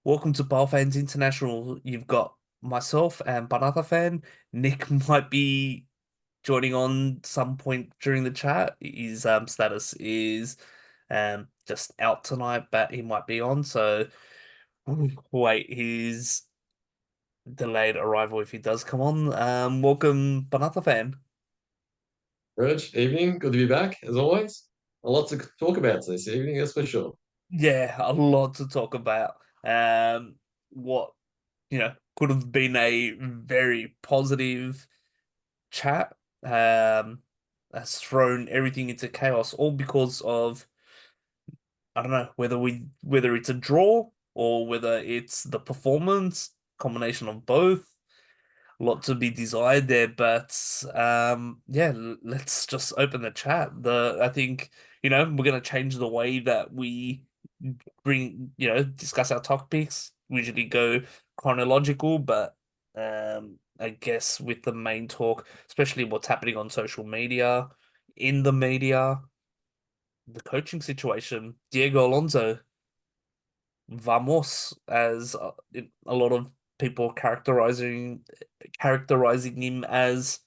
Welcome to PAO Fans International. You've got myself and Panathafan. Nick might be joining on some point during the chat. His status is just out tonight, but he might be on. So wait his delayed arrival if he does come on. Welcome, Panathafan. Reg, evening. Good to be back, as always. A lot to talk about this evening, that's for sure. Yeah, a lot to talk about. What could have been a very positive chat has thrown everything into chaos, all because of I don't know whether it's a draw or whether it's the performance, combination of both. A lot to be desired there, but yeah, let's just open the chat. I think we're gonna change the way that we discuss our topics. We usually go chronological, but I guess with the main talk, especially what's happening on social media, in the media, the coaching situation, Diego Alonso, vamos, as a lot of people characterizing him as,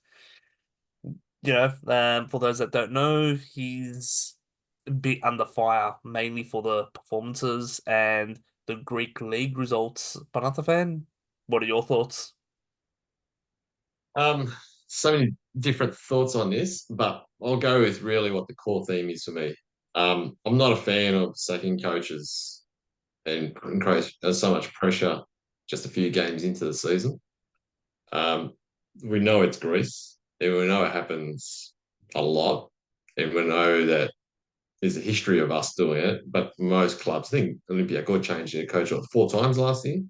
for those that don't know, he's a bit under fire, mainly for the performances and the Greek league results. Panathafan, what are your thoughts? Um, so many different thoughts on this, but I'll go with really what the core theme is for me. I'm not a fan of sacking coaches and putting so much pressure just a few games into the season. Um, we know it's Greece, and we know it happens a lot, and we know that there's a history of us doing it. But most clubs, I think Olympiacos changed their coach four times last year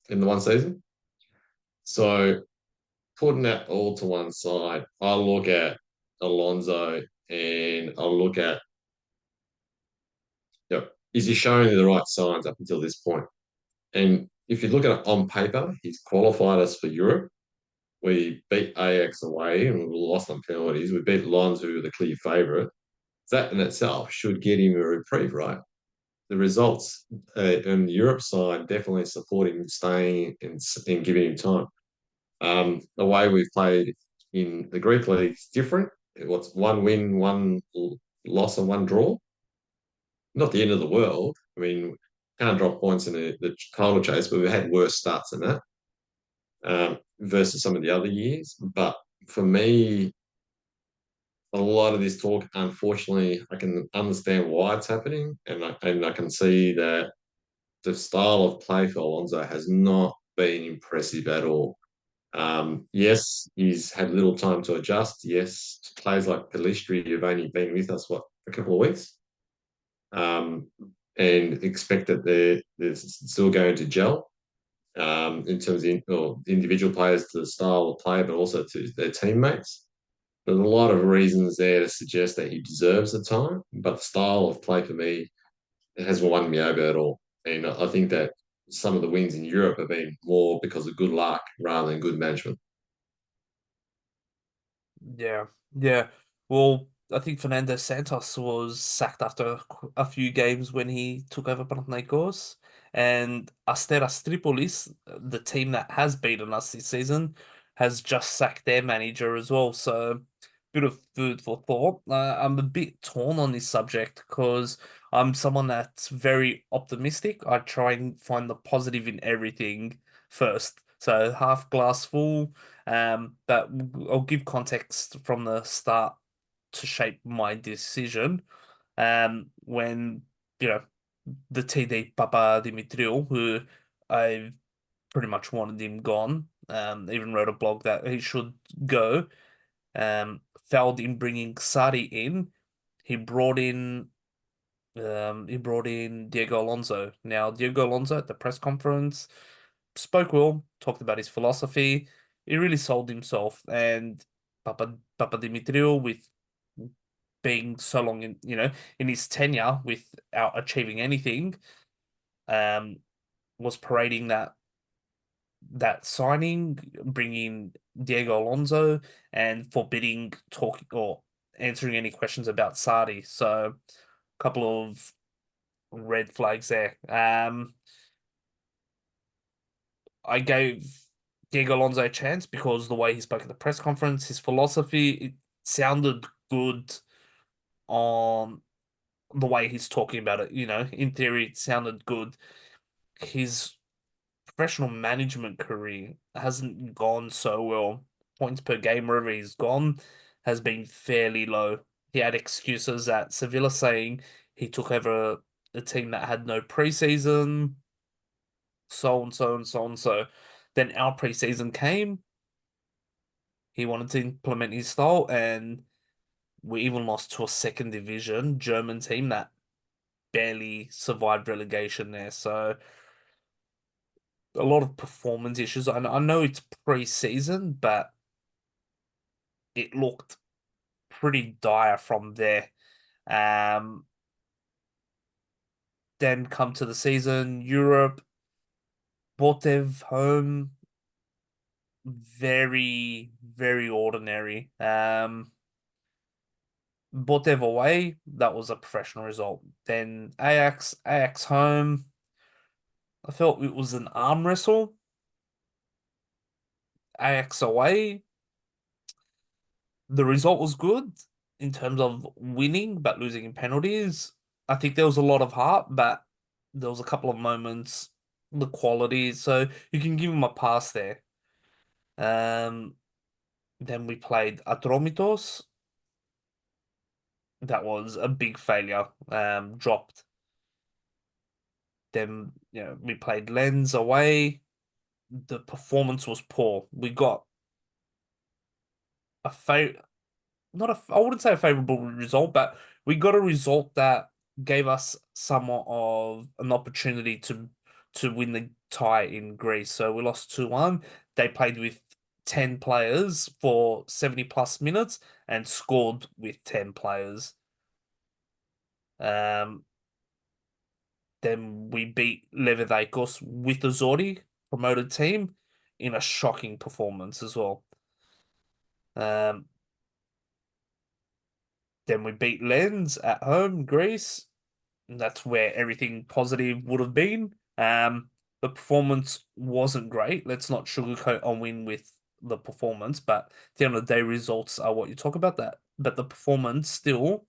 in the one season. So putting that all to one side, I look at Alonso and I look at, is he showing the right signs up until this point? And if you look at it on paper, he's qualified us for Europe. We beat Ajax away and we lost on penalties. We beat Lens, who were the clear favourite. That in itself should get him a reprieve, right? The results on the Europe side definitely support him staying and giving him time. The way we've played in the Greek league is different. What's one win, one loss, and one draw? Not the end of the world. I mean, can't drop points in the title chase, but we've had worse starts than that versus some of the other years. But for me, a lot of this talk, unfortunately, I can understand why it's happening, and I can see that the style of play for Alonso has not been impressive at all. Yes, he's had little time to adjust. Yes, players like Pelistri have only been with us, what, a couple of weeks, um, and expect that they're still going to gel in terms of individual players to the style of play, but also to their teammates. There's a lot of reasons there to suggest that he deserves the time, but the style of play for me it hasn't won me over at all. And I think that some of the wins in Europe have been more because of good luck rather than good management. Yeah, yeah. Well, I think Fernando Santos was sacked after a few games when he took over Panathinaikos, and Asteras Tripolis, the team that has beaten us this season, has just sacked their manager as well. So, bit of food for thought. I'm a bit torn on this subject because I'm someone that's very optimistic. I try and find the positive in everything first. So half glass full. But I'll give context from the start to shape my decision. When you know the TD Papa Dimitriou, who I pretty much wanted him gone, even wrote a blog that he should go. Failed in bringing Sadi in. He brought in Diego Alonso. Now, Diego Alonso at the press conference spoke well, talked about his philosophy. He really sold himself, and Papa Dimitriou, with being so long in his tenure without achieving anything, um, was parading that signing, bringing Diego Alonso, and forbidding talking or answering any questions about Sardi. So, a couple of red flags there. I gave Diego Alonso a chance because the way he spoke at the press conference, his philosophy, it sounded good on the way he's talking about it. In theory, it sounded good. His professional management career hasn't gone so well. Points per game wherever he's gone has been fairly low. He had excuses at Sevilla saying he took over a team that had no preseason, so and so and so and so. Then our preseason came. He wanted to implement his style, and we even lost to a second division German team that barely survived relegation there. So a lot of performance issues. I know it's pre-season, but it looked pretty dire from there. Um, then come to the season, Europe, Botev home, very, very ordinary. Botev away, that was a professional result. Then Ajax home, I felt it was an arm wrestle. Ajax away, the result was good in terms of winning, but losing in penalties. I think there was a lot of heart, but there was a couple of moments, the quality. So you can give him a pass there. Um, then we played Atromitos. That was a big failure. Dropped. Then we played Lens away. The performance was poor. We got a fa not a I wouldn't say a favorable result, but we got a result that gave us somewhat of an opportunity to win the tie in Greece. So we lost 2-1. They played with 10 players for 70 plus minutes and scored with 10 players. Um, then we beat Levitakos with the Zordi promoted team in a shocking performance as well. Um, then we beat Lens at home, Greece. That's where everything positive would have been. The performance wasn't great. Let's not sugarcoat a win with the performance, but at the end of the day, results are what you talk about that. But the performance still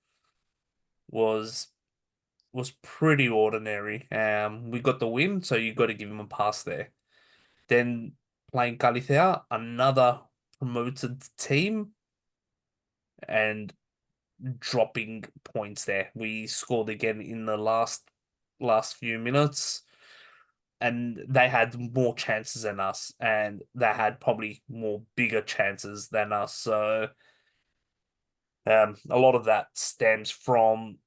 was was pretty ordinary. We got the win, so you got to give him a pass there. Then playing Kallithea, another promoted team, and dropping points there. We scored again in the last few minutes, and they had more chances than us, and they had probably more bigger chances than us. So a lot of that stems from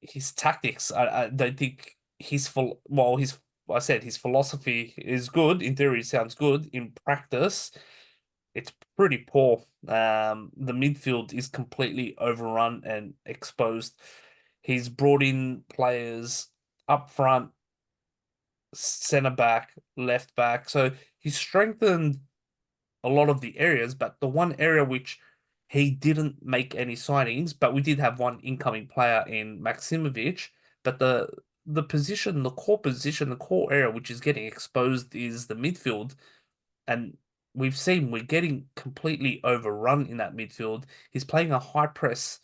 his tactics. I don't think his full well his I said his philosophy is good. In theory, it sounds good. In practice, it's pretty poor. The midfield is completely overrun and exposed. He's brought in players up front, centre back, left back. So he's strengthened a lot of the areas, but the one area which he didn't make any signings, but we did have one incoming player in Maximovic. But the position, the core position, the core area which is getting exposed is the midfield. And we've seen we're getting completely overrun in that midfield. He's playing a high press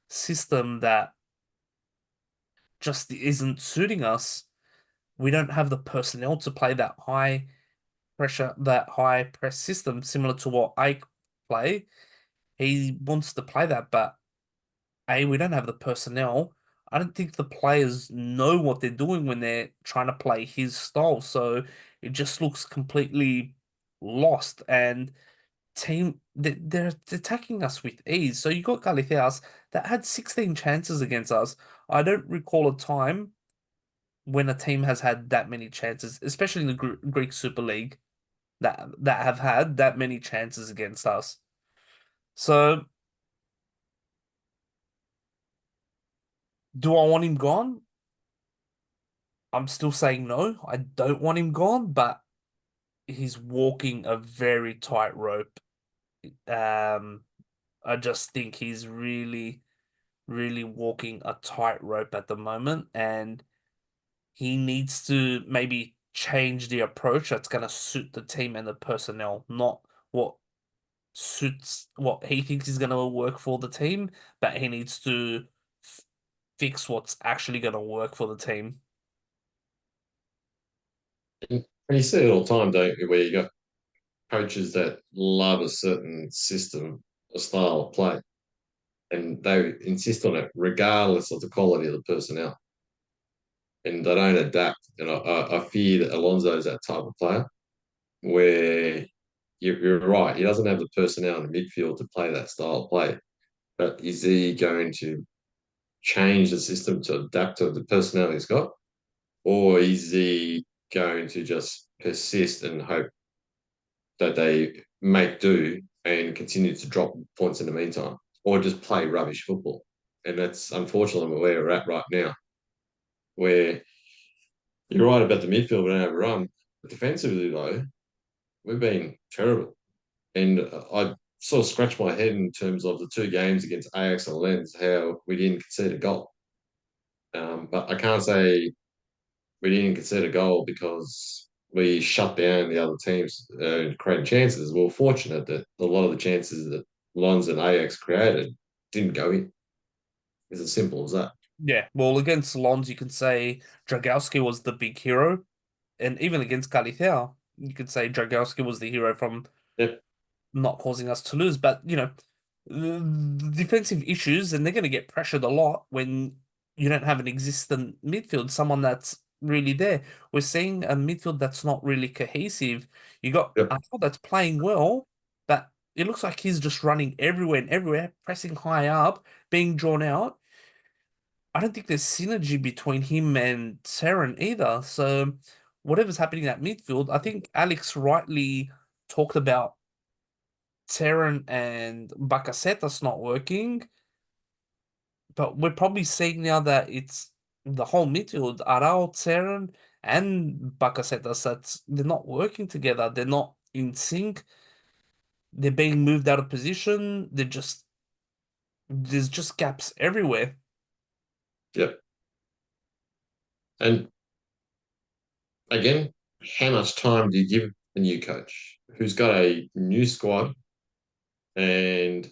system that just isn't suiting us. We don't have the personnel to play that high pressure, that high press system, similar to what Ike play. He wants to play that, but we don't have the personnel. I don't think the players know what they're doing when they're trying to play his style. So it just looks completely lost. And they're attacking us with ease. So you got Galicias that had 16 chances against us. I don't recall a time when a team has had that many chances, especially in the Greek Super League, that have had that many chances against us. So do I want him gone? I'm still saying no. I don't want him gone, but he's walking a very tight rope. Um, I just think he's really, really walking a tight rope at the moment, and he needs to maybe change the approach that's going to suit the team and the personnel, not what suits what he thinks is going to work for the team, but he needs to f fix what's actually going to work for the team. And you see it all the time, don't you, where you got coaches that love a certain system, a style of play, and they insist on it regardless of the quality of the personnel. And they don't adapt. And I fear that Alonso is that type of player where you're right. He doesn't have the personnel in the midfield to play that style of play. But is he going to change the system to adapt to the personnel he's got? Or is he going to just persist and hope that they make do and continue to drop points in the meantime? Or just play rubbish football? And that's unfortunately where we're at right now, where you're right about the midfield being overrun. But defensively, though, we've been terrible. And I sort of scratched my head in terms of the two games against Ajax and Lens, how we didn't concede a goal. But I can't say we didn't concede a goal because we shut down the other teams creating chances. We were fortunate that a lot of the chances that Lens and Ajax created didn't go in. It's as simple as that. Yeah, well, against Lons, you can say Dragowski was the big hero, and even against Kallithea, you could say Dragowski was the hero from Yep, not causing us to lose. But the defensive issues, and they're going to get pressured a lot when you don't have an existent midfield, someone that's really there. We're seeing a midfield that's not really cohesive. You got yep, a thought that's playing well, but it looks like he's just running everywhere and everywhere, pressing high up, being drawn out. I don't think there's synergy between him and Saren either. So whatever's happening at midfield, I think Alex rightly talked about Saren and Bakasetas not working, but we're probably seeing now that it's the whole midfield, Arao, Saren, and Bakasetas, that's they're not working together. They're not in sync. They're being moved out of position. There's just gaps everywhere. yep. And again, how much time do you give a new coach who's got a new squad and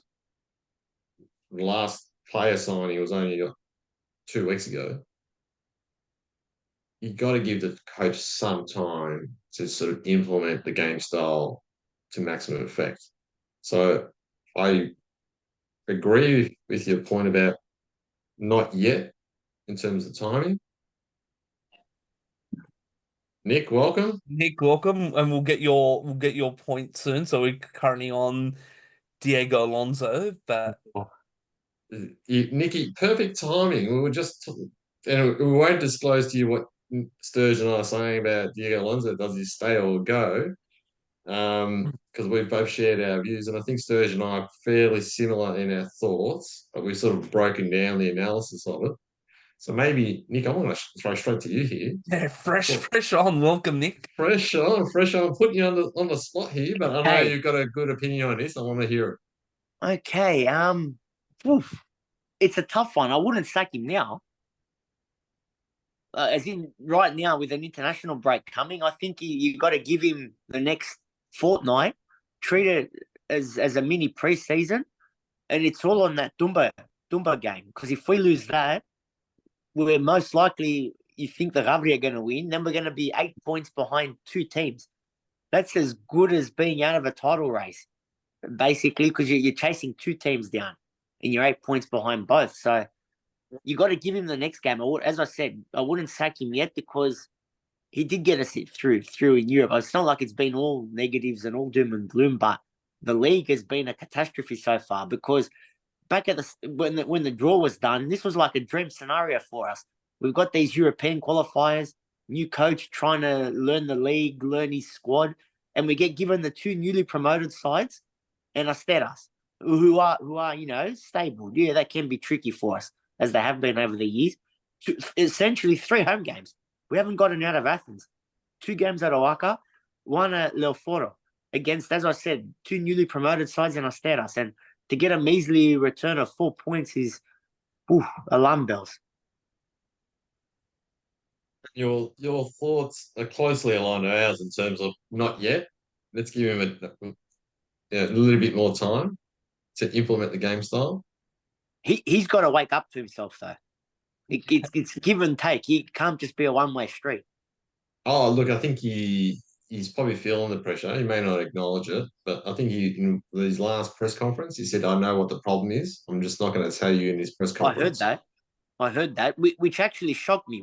the last player signing was only 2 weeks ago? You got to give the coach some time to sort of implement the game style to maximum effect. So I agree with your point about not yet in terms of timing. Nick, welcome. Nick, welcome, and we'll get your point soon. So we're currently on Diego Alonso, but Nicky, perfect timing. We were just, and we won't disclose to you what Sturge and I are saying about Diego Alonso. Does he stay or go? Because we've both shared our views, and I think Sturge and I are fairly similar in our thoughts, but we've sort of broken down the analysis of it. So maybe, Nick, I want to throw straight to you here. yeah, fresh, Well, fresh on. Welcome, Nick. fresh on, putting you on the spot here, but I know Hey, you've got a good opinion on this. I want to hear it. okay. Oof, it's a tough one. I wouldn't sack him now. As in right now with an international break coming, I think you got to give him the next fortnight, treat it as a mini preseason, and it's all on that Dumba game. Because if we lose that, we're most likely you think the Gavri are going to win. Then we're going to be 8 points behind two teams. That's as good as being out of a title race, basically, because you're chasing two teams down and you're 8 points behind both. So you got to give him the next game. As I said, I wouldn't sack him yet because he did get us through in Europe. It's not like it's been all negatives and all doom and gloom, but the league has been a catastrophe so far because back at when the draw was done, this was like a dream scenario for us. We've got these European qualifiers, new coach trying to learn the league, learn his squad, and we get given the two newly promoted sides and Asteras, who are stable. Yeah, that can be tricky for us as they have been over the years. Essentially, 3 home games. We haven't gotten out of Athens. 2 games at Oaxaca, one at Leoforo against, as I said, two newly promoted sides in Asteras. And to get a measly return of 4 points is alarm bells. your thoughts are closely aligned to ours in terms of not yet. Let's give him a little bit more time to implement the game style. He's got to wake up to himself though. It's give and take. He can't just be a one-way street. Oh, look, I think he's probably feeling the pressure. He may not acknowledge it, but I think in his last press conference, he said, "I know what the problem is. I'm just not going to tell you in this press I heard conference." that. Which actually shocked me.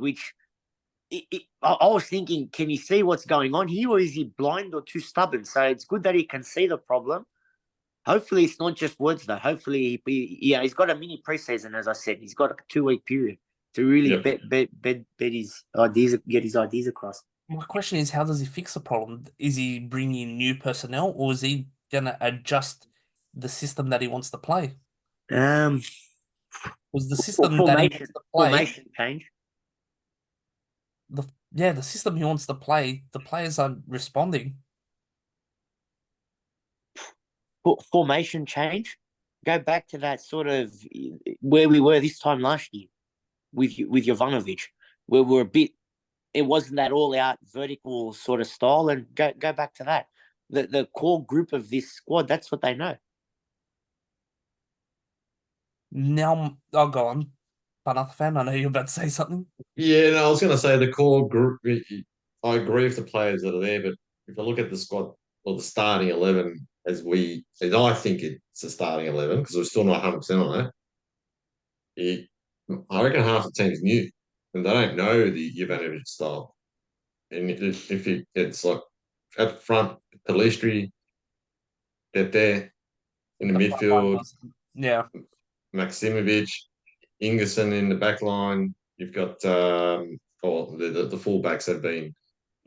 I was thinking, can he see what's going on here, or is he blind or too stubborn? So it's good that he can see the problem. Hopefully, it's not just words though. Hopefully, he's got a mini preseason, as I said. He's got a 2-week period to really Yep. bet his ideas, get his ideas across. My question is, how does he fix the problem? Is he bringing new personnel, or is he gonna adjust the system that he wants to play? Um, Was the system that he wants to play, formation change. the system he wants to play, the players aren't responding. Formation change. Go back to that sort of where we were this time last year with Jovanovic, where we're a bit. It wasn't that all out vertical sort of style, and go back to that. The core group of this squad, that's what they know. Now, I'll go on. Panathafan, I know you're about to say something. Yeah, no, I was going to say the core group. I agree with the players that are there, but if I look at the squad or the starting 11, as I think it's a starting 11 because we're still not 100% on that. I reckon half the team's new and they don't know the Jovanovic style. And it's like at front, Pelistri, get there in the The front line midfield, yeah. Maximovic, Ingerson in the back line. You've got the fullbacks have been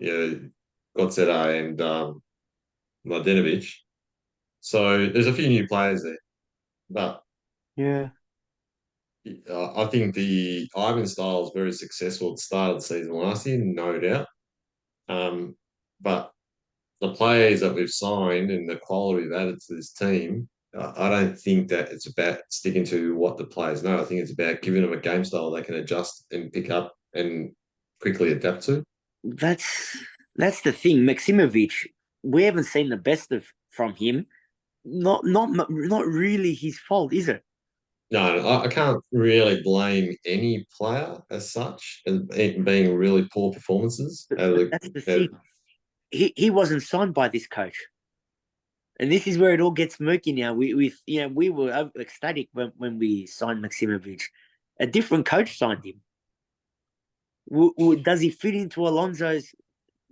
Gotzeda and Mladenovic. So there's a few new players there, but Yeah. I think the Ivan style is very successful at the start of the season last year, no doubt. But the players that we've signed and the quality they've added to this team, I don't think that it's about sticking to what the players know. I think it's about giving them a game style they can adjust and pick up and quickly adapt to. That's the thing. Maximovic, we haven't seen the best of from him. Not really his fault, is it? No, I can't really blame any player as such as it being really poor performances. But that's the thing. He wasn't signed by this coach. And this is where it all gets murky now. We were ecstatic when we signed Maximovic. A different coach signed him. Does he fit into Alonso's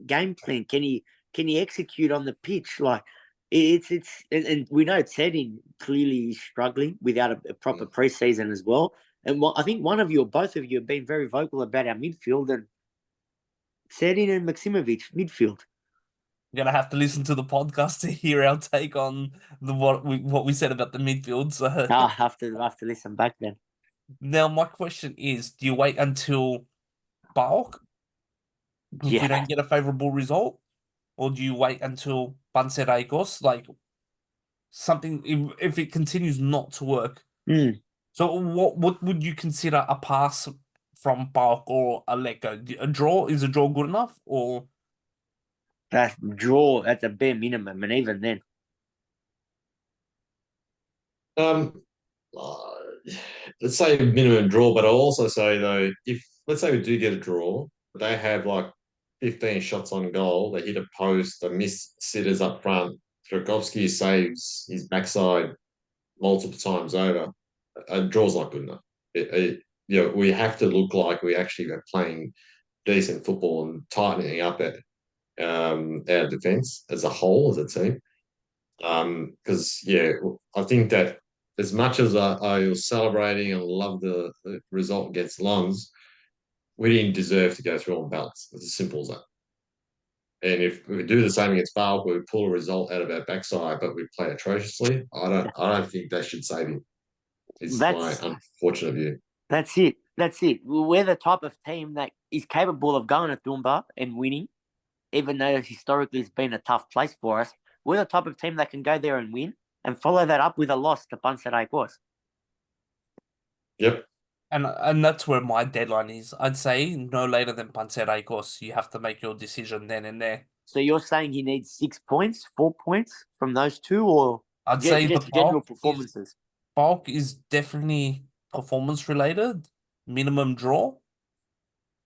game plan? Can he execute on the pitch? Like it's and we know Teddy clearly is struggling without a proper preseason as well. And I think one of you or both of you have been very vocal about our midfield and Teddy and Maximovic midfield. You're gonna have to listen to the podcast to hear our take on what we said about the midfield. So I'll have to listen back then. now my question is, do you wait until Bulk if we don't get a favorable result? Or do you wait until Bansereikos? Like something if it continues not to work. So what would you consider a pass from Bulk or a let go? A draw? Is a draw good enough? Or That draw at the bare minimum, and even then. Let's say minimum draw, but I'll also say though, if let's say we do get a draw, they have like 15 shots on goal, they hit a post, they miss sitters up front. Strakovsky saves his backside multiple times over. A draw's not good enough. We have to look like we actually are playing decent football and tightening up our defence as a whole, as a team. Because I think that as much as I was celebrating and love the result against Lens, we didn't deserve to go through on balance. It's as simple as that. And if we do the same against Bale, we pull a result out of our backside, but we play atrociously. I don't think that should save him. It's my unfortunate view. That's it. We're the type of team that is capable of going to Dumba and winning, even though historically it's been a tough place for us. We're the type of team that can go there and win and follow that up with a loss to Panathinaikos. Yep. And that's where my deadline is. I'd say no later than Panathinaikos. You have to make your decision then and there. So you're saying he needs 6 points, 4 points from those two, or I'd say the just general bulk performances? is definitely performance related, minimum draw.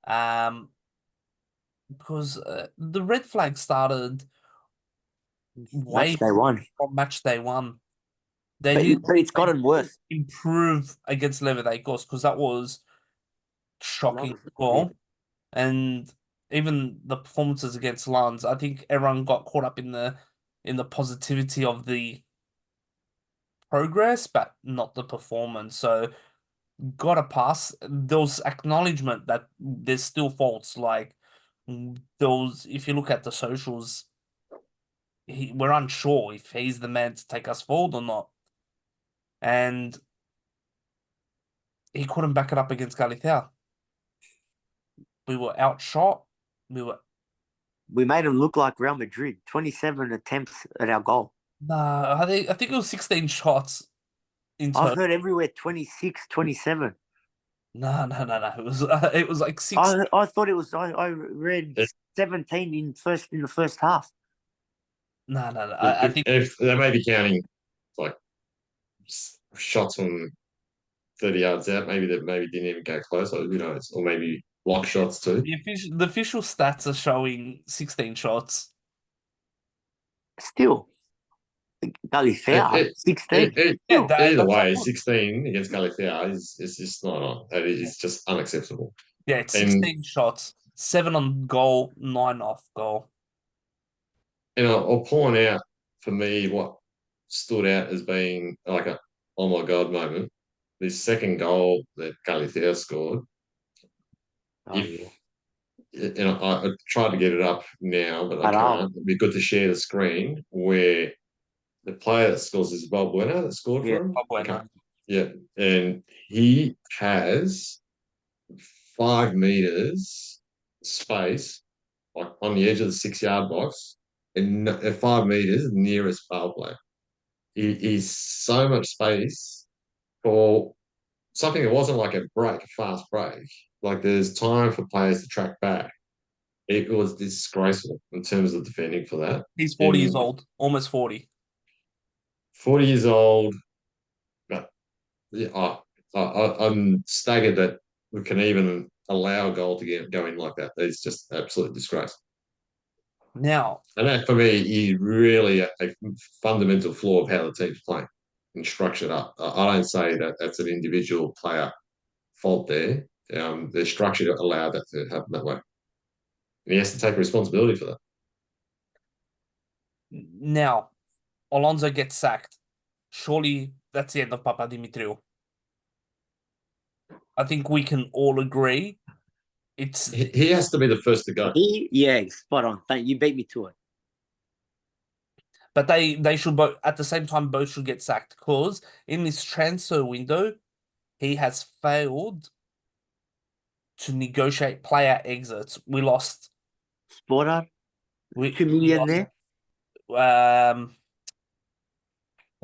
Because the red flag started way Match day one. from match day one. They But it's gotten worse. improve against Levitakos because that was shocking Yeah. goal. And even the performances against Lens, I think everyone got caught up in the positivity of the progress, but not the performance. So gotta pass. There was acknowledgement that there's still faults. Like those, if you look at the socials, we're unsure if he's the man to take us forward or not. And he couldn't back it up against Kallithea. We were outshot. We made him look like Real Madrid. 27 attempts at our goal. Nah, I think it was 16 shots in I total. heard everywhere 26, 27. No. It was like six. I thought it was. I read 17 in the first half. No. I think If they may be counting like shots from 30 yards out, maybe that maybe didn't even go close, or or maybe block shots too. the official stats are showing 16 shots. Still, Kallithea, 16. Yeah, Either that's what I way, thought. 16 against Kallithea is just not on. It's just unacceptable. Yeah, it's And 16 shots, 7 on goal, 9 off goal. I'll point out for me what stood out as being like a oh my god moment. This second goal that Kallithea scored. Oh, If yeah. I tried to get it up now, but I PAO. can't. It'd be good to share the screen where the player that scores is Bob Werner that scored Yeah. for him. Bueno. Yeah, and he has 5 meters space, like on the edge of the 6 yard box, and 5 meters nearest foul play. He's so much space for something that wasn't like a break, a fast break. Like there's time for players to track back. It was disgraceful in terms of defending for that. He's 40 years And old, almost 40. 40 years old, but yeah, I'm staggered that we can even allow a goal to go in like that. It's just absolute disgrace. Now, And that for me is really a fundamental flaw of how the team's playing and structured up. I don't say that that's an individual player fault there. The structure allowed that to happen that way. And he has to take responsibility for that. now, Alonso gets sacked. Surely that's the end of Papadimitriou. I think we can all agree He has to be the first to go. Yeah, spot on. Thank you. Beat me to it. but they should both at the same time both should get sacked because in this transfer window he has failed to negotiate player exits. We lost. Sporter, We 2 million lost, there.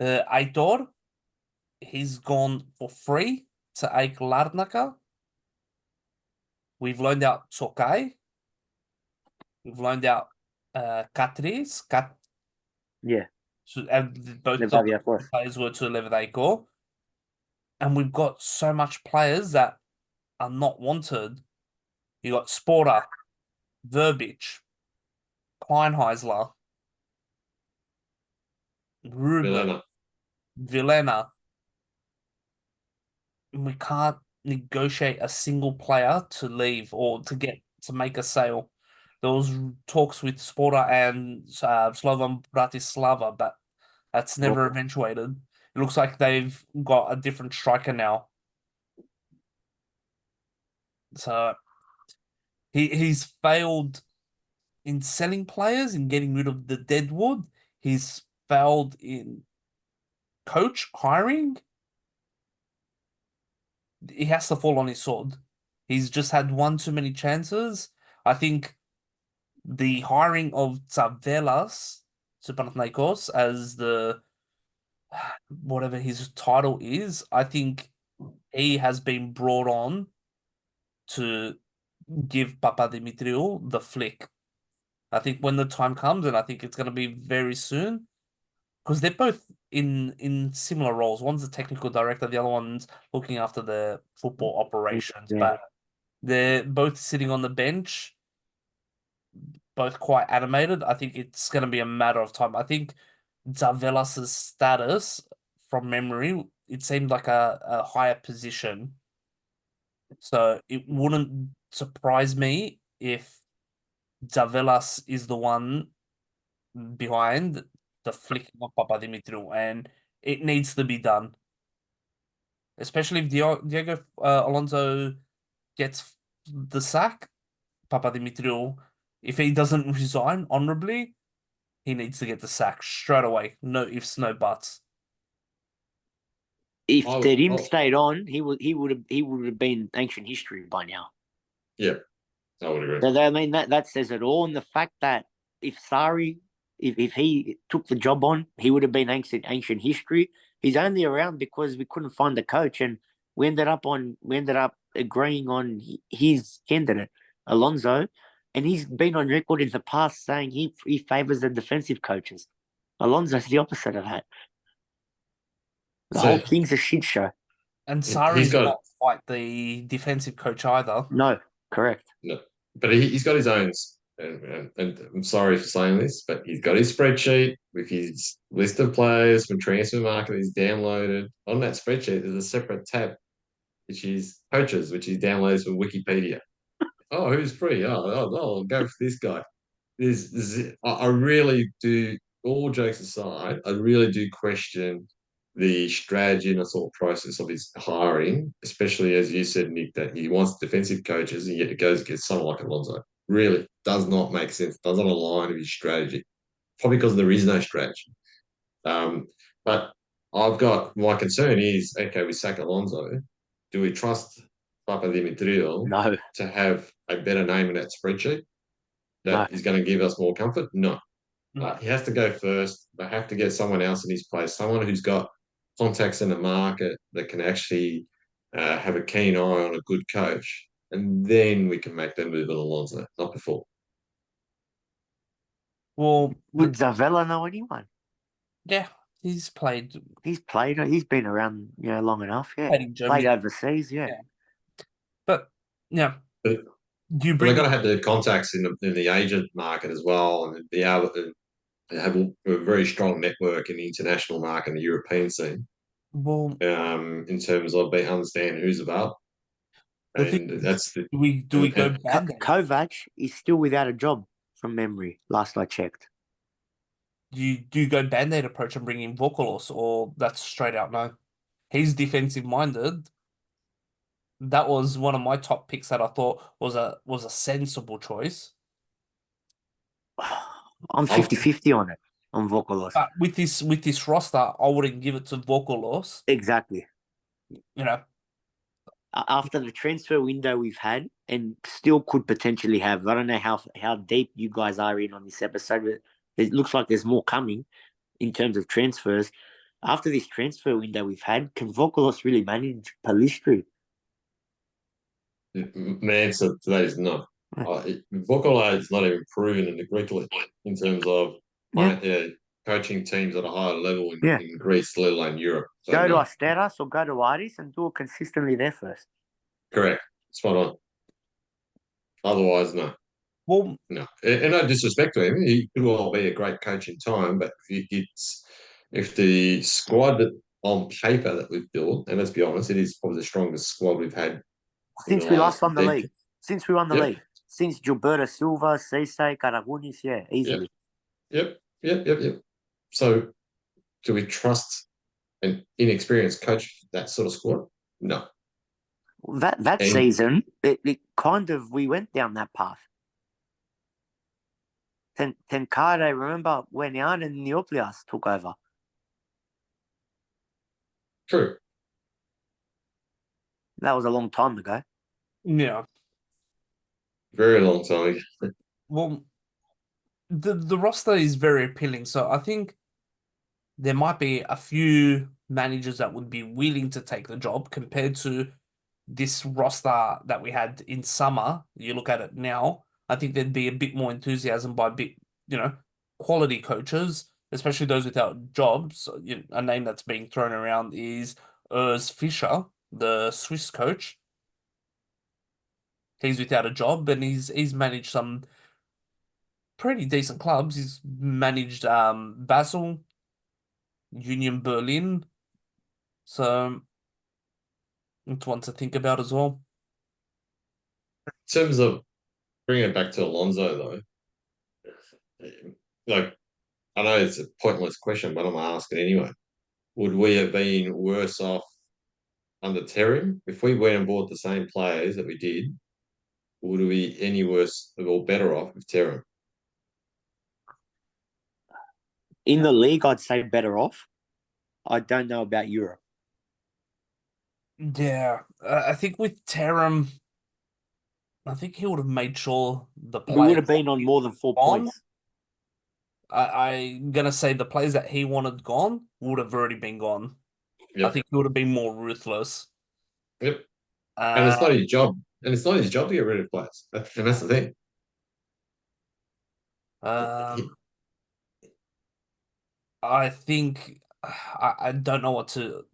Aitor. He's gone for free to Ake Larnaca. We've loaned out Sokai. We've loaned out Katris. Yeah. So, and both of Levadia the players were to Levadeco. And we've got so much players that are not wanted. You got Sporter, Verbic, Kleinheisler, Ruben, Villena. We can't negotiate a single player to leave or to make a sale. There was talks with Sporter and Slovan Bratislava, but that's never eventuated. It looks like they've got a different striker now. So he's failed in selling players, in getting rid of the deadwood. He's failed in coach hiring. He has to fall on his sword. He's just had one too many chances. I think the hiring of Tsavelas to Panathinaikos as the whatever his title is, I think he has been brought on to give Papadimitriou the flick. I think when the time comes, and I think it's going to be very soon, because they're both in similar roles. One's a technical director, the other one's looking after the football operations. Yeah. But they're both sitting on the bench, both quite animated. I think it's going to be a matter of time. I think Zavelas's status, from memory, it seemed like a higher position. So it wouldn't surprise me if Zavelas is the one behind the flicking of Papadimitriou, and it needs to be done. Especially if Diego Alonso gets the sack, Papadimitriou, if he doesn't resign honorably, he needs to get the sack straight away. No ifs, no buts. If I, Terim I, stayed on, he would have been ancient history by now. yeah, I would agree. So I mean that says it all. And the fact that if Sari, if he took the job on, he would have been ancient history. He's only around because we couldn't find the coach, and we ended up agreeing on his candidate, Alonso, and he's been on record in the past saying he favors the defensive coaches. Alonso's the opposite of that. The So whole thing's a shit show. And he's Sari's got not quite the defensive coach either. No, correct. no, but he's got his own. And I'm sorry for saying this, but he's got his spreadsheet with his list of players from transfer market he's downloaded. On that spreadsheet, there's a separate tab which is coaches, which is downloads from Wikipedia. Oh, who's free? I'll go for this guy. I really do, all jokes aside, I really do question the strategy and the thought process of his hiring, especially as you said, Nick, that he wants defensive coaches and yet it goes against someone like Alonso. Really does not make sense, does not align with his strategy. Probably because there is no strategy. But I've got my concern is okay, we sack Alonso. Do we trust Papa Dimitriou No, to have a better name in that spreadsheet no. that is going to give us more comfort? No. No. He has to go first. They have to get someone else in his place, someone who's got contacts in the market that can actually have a keen eye on a good coach. And then we can make that move on Alonso, not before. Well, Would Zavella know anyone? yeah, he's played He's played. He's been around, long enough. Yeah, played in played Germany. overseas. Yeah. Yeah. But yeah, But, do you but they've bring got to have the contacts in the agent market as well and be able to have a very strong network in the international market and the European scene well in terms of being understand who's available. the thing And is, that's the do we go and band-aid? Kovac is still without a job from memory. Last I checked. Do you go band-aid approach and bring in Vokolos, or that's straight out no? He's defensive minded. That was one of my top picks that I thought was a sensible choice. I'm I'm 50-50 on it on Vokolos. But with this roster, I wouldn't give it to Vokolos. Exactly. You know, After the transfer window we've had, and still could potentially have. I don't know how deep you guys are in on this episode, but it looks like there's more coming in terms of transfers. After this transfer window we've had, can Vokolos really manage Palistri? my answer to that is no. Vokola is not even proven in the Greek league in terms of coaching teams at a higher level Yeah. in Greece, let alone Europe. So Go to no, Asteras or go to Aris and do it consistently there first. correct, spot on. Otherwise, no, well, no. And no disrespect to him, he could well be a great coach in time, but if the squad that on paper that we've built, and let's be honest, it is probably the strongest squad we've had in the Since we last last won the decade. league. Since we won the Yep. league. Since Gilberto Silva, Cisse, Karagunis, yeah, easily. Yep. So, do we trust an inexperienced coach for that sort of squad? No. That And season, it kind of, we went down that path. Tenkare, remember when Jan and Neoplias took over? true, That was a long time ago. yeah. very long time. Well, the roster is very appealing, so I think there might be a few managers that would be willing to take the job compared to this roster that we had in summer. You look at it now, I think there'd be a bit more enthusiasm by quality coaches, especially those without jobs. A name that's being thrown around is Urs Fischer, the Swiss coach. He's without a job and he's managed some pretty decent clubs. He's managed Basel, Union Berlin. So it's one to think about as well. In terms of bringing it back to Alonso, though, like I know it's a pointless question, but I'm gonna ask it anyway. Would we have been worse off under Terry if we went and bought the same players that we did? Would we be any worse or better off with Terry? In the league, I'd say better off. I don't know about Europe. Yeah, I think with Tarum, I think he would have made sure the We would players have been on more than 4 gone. points. I'm gonna say the players that he wanted gone would have already been gone. I Yep. think he would have been more ruthless. Yep. And it's not his job. And it's not his job to get rid of players. And that's the thing. I think I don't know what to.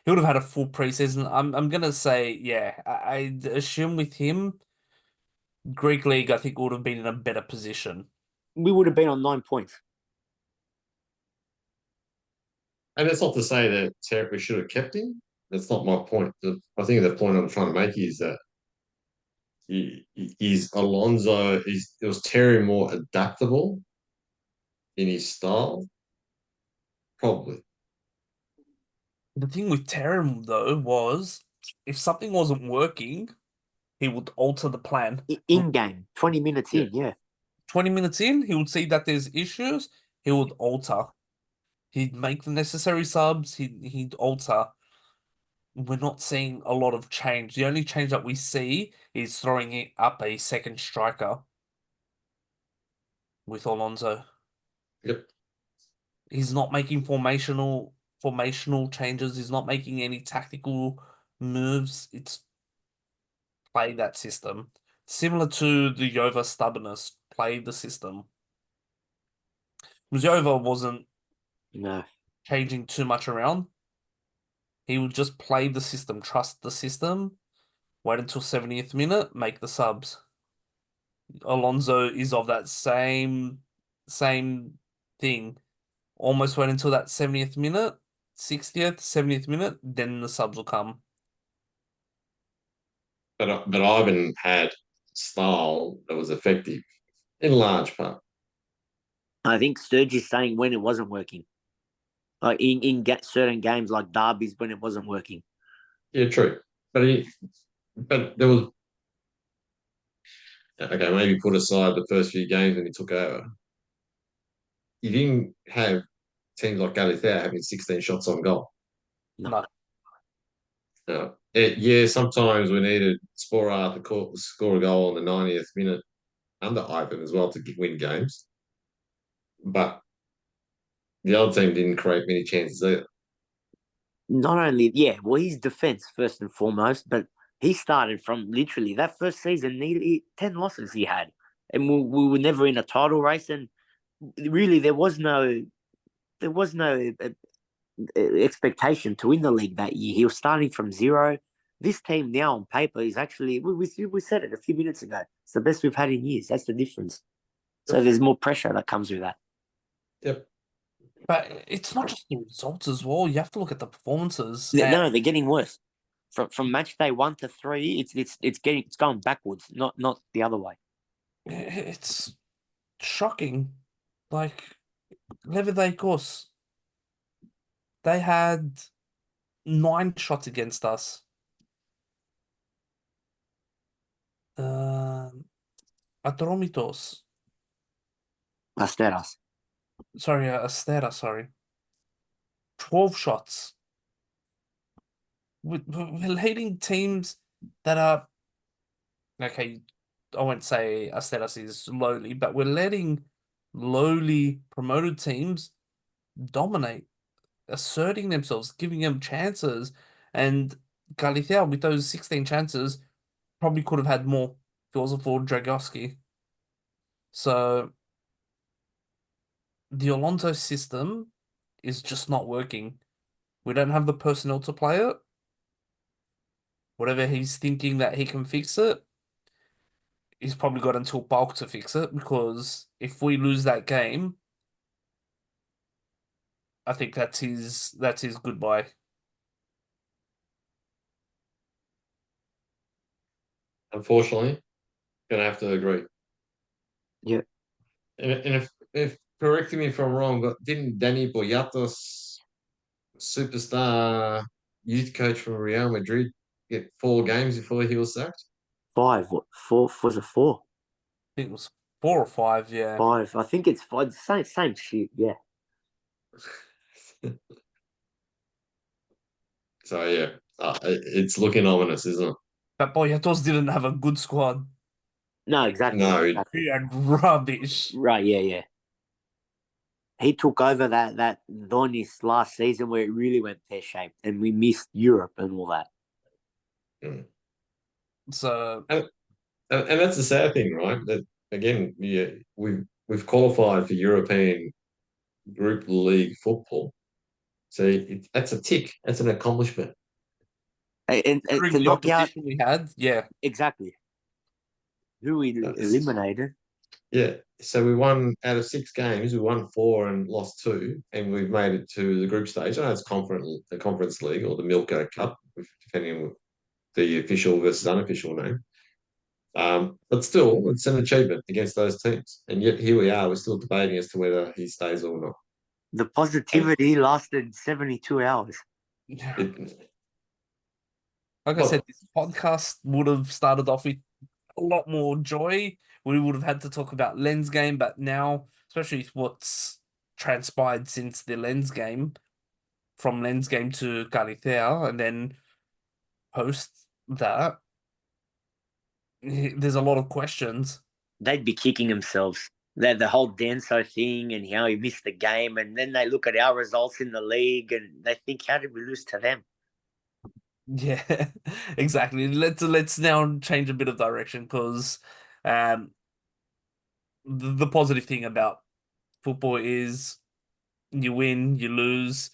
He would have had a full preseason. I'm gonna say yeah. I'd assume with him, Greek league, I think would have been in a better position. We would have been on 9 points. And it's not to say that we should have kept him. That's not my point. I think the point I'm trying to make is that is Alonso was Terry more adaptable in his style? Probably. The thing with Tarum though was if something wasn't working, he would alter the plan. In game, 20 minutes in, yeah. 20 minutes in, he would see that there's issues, he would alter. He'd make the necessary subs, he'd alter. We're not seeing a lot of change. The only change that we see is throwing it up a second striker with Alonso. Yep. He's not making formational changes. He's not making any tactical moves. It's play that system. Similar to the Yova stubbornness, play the system. Yova wasn't No. changing too much around. He would just play the system, trust the system, wait until 70th minute, make the subs. Alonso is of that same thing. Almost wait until that 70th minute, 60th, 70th minute, then the subs will come. But Ivan had style that was effective in large part. I think Sturge is saying when it wasn't working. Like in certain games like derbies when it wasn't working. Yeah, true. But there was okay, maybe put aside the first few games when he took over. You didn't have teams like Kallithea having 16 shots on goal. No. Yeah, sometimes we needed Sporar to score a goal on the 90th minute under Ivan as well to win games. But the other team didn't create many chances either. Not only, yeah, well, his defense first and foremost, but he started from literally that first season, 10 losses he had. And we were never in a title race. And really, there was no expectation to win the league that year. He was starting from zero. This team now on paper is actually, we said it a few minutes ago, it's the best we've had in years. That's the difference. So there's more pressure that comes with that. Yep. But it's not just the results as well. You have to look at the performances. No, they're getting worse. From match day 1 to 3, it's going backwards, not the other way. It's shocking. Like Leverkusen, they had 9 shots against us. Atromitos. Asteras. Sorry, Astera, sorry. 12 shots. We're leading teams that are okay. I won't say Asteras is lowly, but we're letting lowly promoted teams dominate. asserting themselves, giving them chances. And Kallithea, with those 16 chances, probably could have had more if it wasn't for Dragowski. So the Alonso system is just not working. We don't have the personnel to play it. Whatever he's thinking that he can fix it, he's probably got until Bulk to fix it, because if we lose that game, I think that's his goodbye. Unfortunately, gonna have to agree. Yeah. And if correcting me if I'm wrong, but didn't Danny Boyatos, superstar youth coach from Real Madrid, get 4 games before he was sacked? 5. What? 4? Was it 4? I think it was 4 or 5, yeah. 5. I think it's 5. Same shit. Yeah. So yeah, it's looking ominous, isn't it? But Boyatos didn't have a good squad. No, exactly. No, Exactly. He had rubbish. Right. Yeah. Yeah. He took over that Donis last season where it really went pear shaped, and we missed Europe and all that. So and that's the sad thing, right? That again, yeah, we've qualified for European Group League football. So that's a tick. That's an accomplishment. And during to the knock out opposition we had, yeah. exactly who we eliminated. Yeah. So we won out of 6 games. We won 4 and lost 2, and we've made it to the group stage. I know it's the Conference League or the Milko Cup, depending on the official versus unofficial name. But still, it's an achievement against those teams. And yet here we are. We're still debating as to whether he stays or not. The And positivity lasted 72 hours. it, Like I said, well, this podcast would have started off with a lot more joy. We would have had to talk about Lens game, but now, especially with what's transpired since the Lens game, from Lens game to Kallithea, and then post that, there's a lot of questions. They'd be kicking themselves. The whole Denso thing and how he missed the game, and then they look at our results in the league and they think, how did we lose to them? Yeah, exactly. Let's now change a bit of direction, because the positive thing about football is you win, you lose.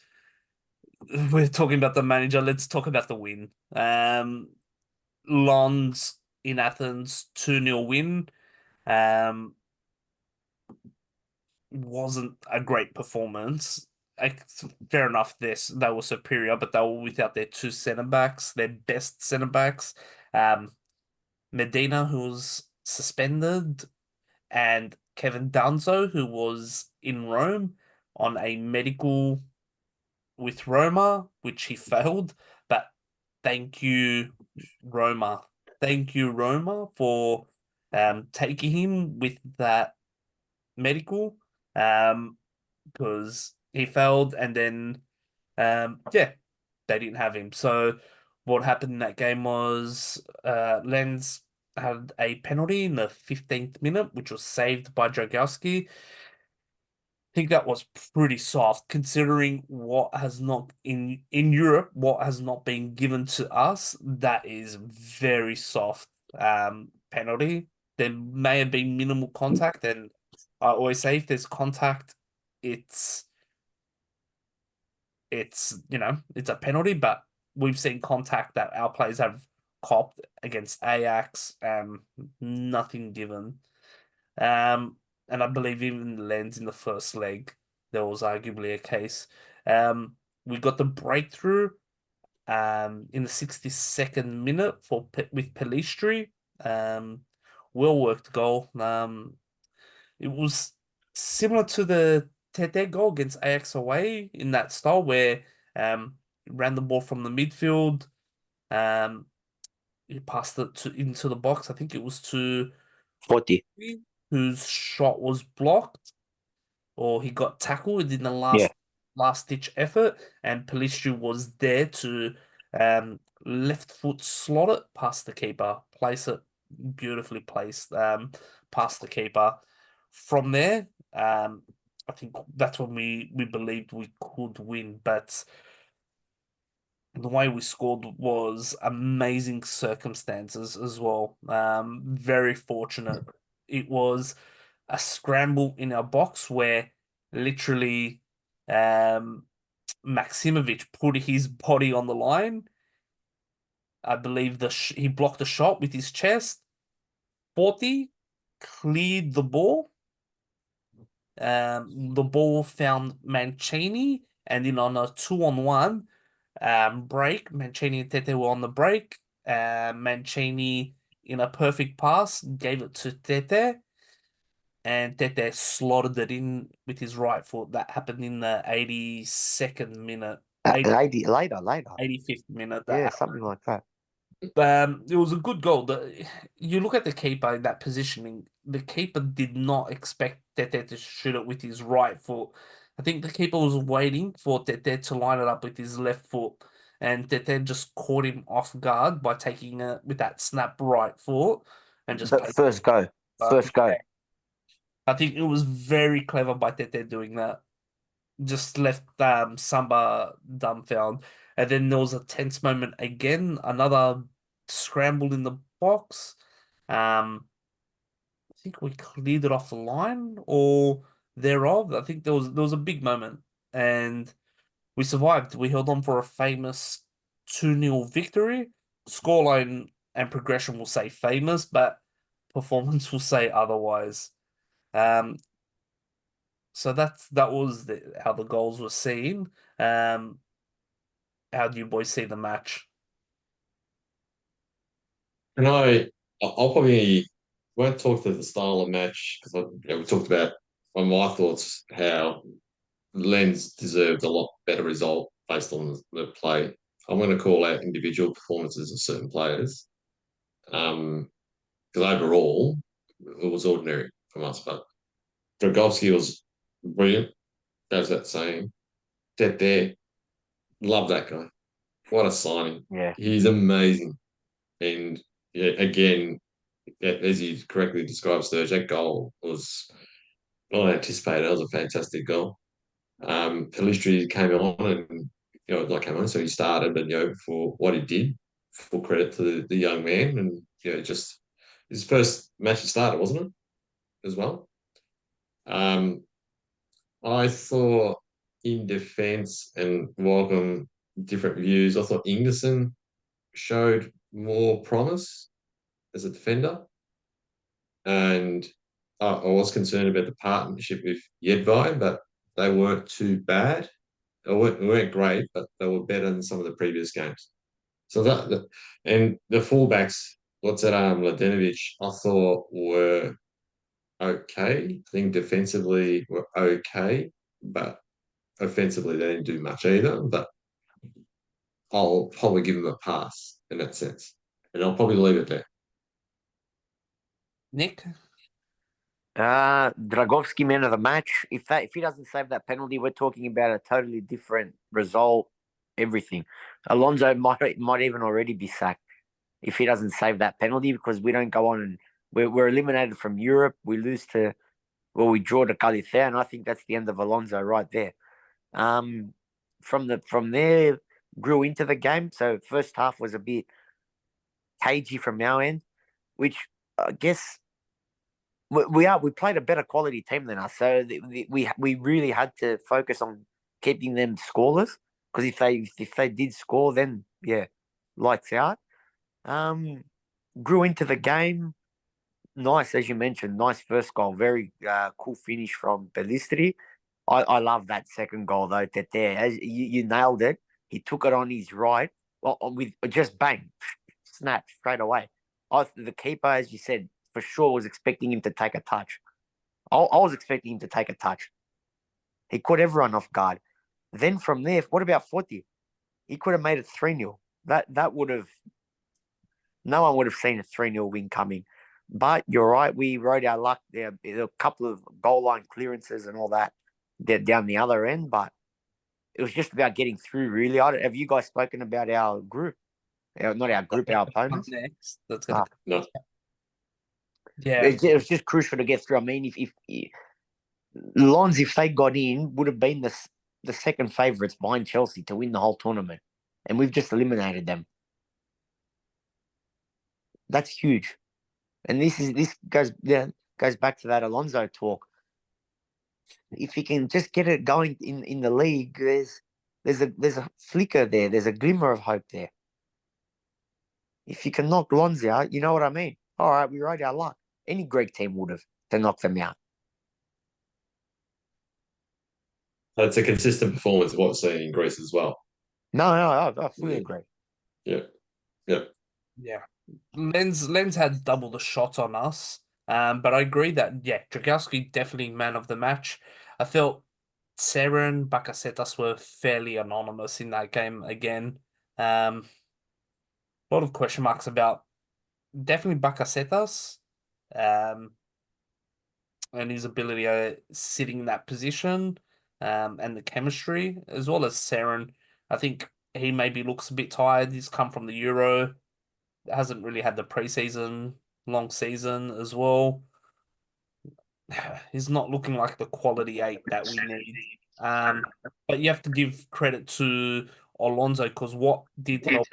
We're talking about the manager. Let's talk about the win. Lens in Athens 2-0 win. Wasn't a great performance. Fair enough, they were superior, but they were without their 2 centre backs, their best centre backs. Medina, who was suspended, and Kevin Danzo, who was in Rome on a medical with Roma, which he failed. But thank you, Roma. Thank you, Roma, for taking him with that medical, because he failed, and then yeah, they didn't have him. So what happened in that game was Lens had a penalty in the 15th minute, which was saved by Dragowski. Think that was pretty soft, considering what has not in Europe, what has not been given to us. That is very soft penalty. There may have been minimal contact, and I always say if there's contact, it's it's a penalty. But we've seen contact that our players have copped against Ajax, nothing given. And I believe even Lens in the first leg, there was arguably a case. We got the breakthrough in the 62nd minute with Pelistri. Well worked goal. It was similar to the Tete goal against Ajax away in that style, where ran the ball from the midfield. He passed it into the box. I think it was to 40. whose shot was blocked, or he got tackled in the Yeah. last ditch effort, and Pelistri was there to left foot slot it past the keeper, place it beautifully placed, past the keeper. From there, I think that's when we believed we could win, but the way we scored was amazing circumstances as well. Very fortunate. It was a scramble in our box where literally um, Maximovic put his body on the line. I believe he blocked the shot with his chest. 40 cleared the ball. The ball found Mancini, and then on a 2-on-1 break, Mancini and Tete were on the break. Mancini, in a perfect pass, gave it to Tete, and Tete slotted it in with his right foot. That happened in the 82nd minute, 85th minute. Yeah, That something like that. It was a good goal. You look at the keeper in that positioning. The keeper did not expect Tete to shoot it with his right foot. I think the keeper was waiting for Tete to line it up with his left foot, and Tete just caught him off guard by taking it with that snap right foot and just But first go. I think it was very clever by Tete doing that. Just left Samba dumbfounded. And then there was a tense moment again, another scramble in the box. I think we cleared it off the line or thereof. I think there was a big moment and we survived. We held on for a famous 2-0 victory. Scoreline and progression will say famous, but performance will say otherwise. Um, so that was how the goals were seen. How do you boys see the match? And I'll probably won't talk to the style of match because we talked about on my thoughts how Lens deserved a lot better result based on the play. I'm going to call out individual performances of certain players because overall it was ordinary from us. But Dragowski was brilliant, goes that saying. That there, love that guy. What a signing! Yeah. He's amazing. And yeah, again, as you correctly described, Sturge, that goal was not anticipated. That was a fantastic goal. Pelistri came on and not came on, so he started, and for what he did, full credit to the young man, and just his first match he started, wasn't it, as well? Um, I thought in defence and welcome different views. I thought Ingerson showed more promise as a defender. And I was concerned about the partnership with Jedvai, but they weren't too bad. They weren't great, but they were better than some of the previous games. So and the fullbacks, what's that? Mladenovic, I thought were okay. I think defensively were okay, but offensively they didn't do much either. But I'll probably give them a pass in that sense, and I'll probably leave it there. Nick? Dragovski man of the match. If he doesn't save that penalty, we're talking about a totally different result. Everything. Alonso might even already be sacked if he doesn't save that penalty because we don't go on and we're eliminated from Europe. We we draw to Kallithea, and I think that's the end of Alonso right there. From there grew into the game. So first half was a bit cagey from our end, which I guess we played a better quality team than us. So we really had to focus on keeping them scoreless because if they did score, then yeah, lights out. Grew into the game. Nice, as you mentioned, nice first goal. Very cool finish from Bellistri. I love that second goal though. That there, as you nailed it. He took it on his right, well, with just bang, snap straight away. The keeper, as you said, for sure was expecting him to take a touch. I was expecting him to take a touch. He caught everyone off guard. Then from there, what about 40? He could have made it 3-0. That would have no one would have seen a 3-0 win coming. But you're right, we rode our luck there. There were a couple of goal line clearances and all that down the other end, but it was just about getting through, really. Have you guys spoken about our group? Not our group, our opponents? Next. That's gonna No. Yeah. It was just crucial to get through. I mean, if Lons, if they got in, would have been the second favourites behind Chelsea to win the whole tournament, and we've just eliminated them. That's huge, and this goes back to that Alonso talk. If he can just get it going in the league, there's a flicker there. There's a glimmer of hope there. If you can knock Lons out, you know what I mean. All right, we rode our luck. Any Greek team would have to knock them out. It's a consistent performance of what we're seeing in Greece as well. No, I fully agree. Yeah, yeah. Yeah. Lens had double the shot on us. But I agree that, yeah, Dragowski definitely man of the match. I felt Seren, Bakasetas were fairly anonymous in that game again. A lot of question marks about definitely Bakasetas and his ability sitting in that position and the chemistry, as well as Seren. I think he maybe looks a bit tired. He's come from the Euro, hasn't really had the preseason, long season as well. He's not looking like the quality eight that we need. But you have to give credit to Alonso because what did help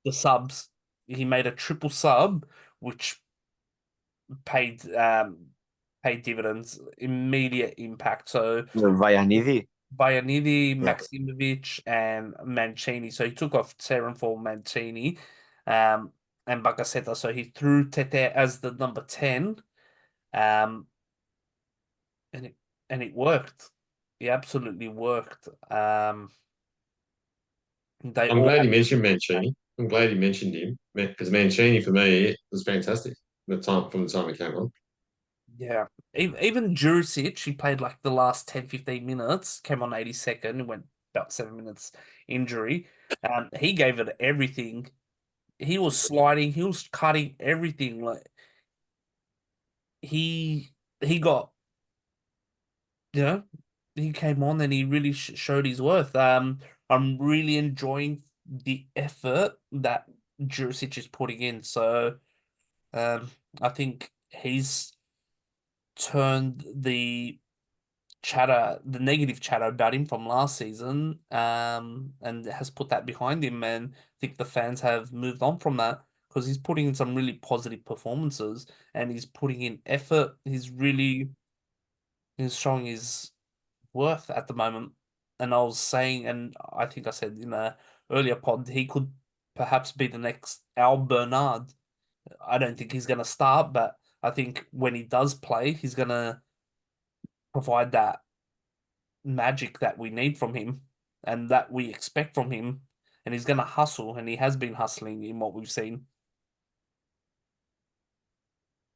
the subs, he made a triple sub, which paid paid dividends, immediate impact. So Vayanidi. Bayanidi, Yeah. Maximovic, and Mancini. So he took off Teran for Mancini and Bacaseta. So he threw Tete as the number 10. Um, and it worked. It absolutely worked. They I'm all glad had, you mentioned Mancini. I'm glad you mentioned him because Mancini for me was fantastic. From the time he came on. yeah. Even Juricic, he played like the last 10, 15 minutes, came on 82nd and went about 7 minutes injury. He gave it everything. He was sliding, he was cutting everything. Like he got, you know, he came on and he really showed his worth. I'm really enjoying the effort that Juricic is putting in. So, I think he's turned the negative chatter about him from last season, and has put that behind him. And I think the fans have moved on from that because he's putting in some really positive performances and he's putting in effort. He's showing his worth at the moment. And I was saying, and I think I said in a earlier pod, he could perhaps be the next Al Bernard. I don't think he's going to start, but I think when he does play, he's going to provide that magic that we need from him and that we expect from him. And he's going to hustle, and he has been hustling in what we've seen.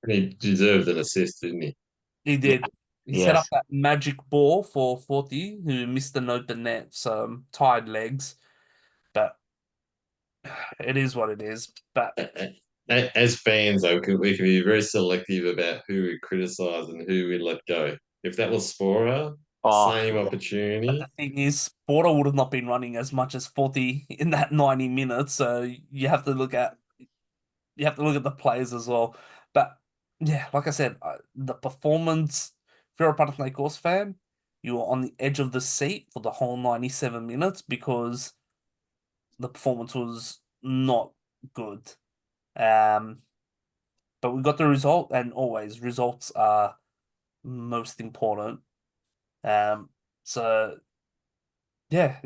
And he deserved an assist, didn't he? He did. He set up Yes. that magic ball for Forty, who missed an open net, so tired legs. But it is what it is. But As fans, though, we can be very selective about who we criticise and who we let go. If that was Spora, Oh, same But opportunity. the thing is, Porter would have not been running as much as 40 in that 90 minutes. So you have to look at the players as well. But yeah, like I said, the performance. If you're a Panathinaikos fan, you were on the edge of the seat for the whole 97 minutes because the performance was not good. Um, but we got the result, and always results are most important. Um, so yeah,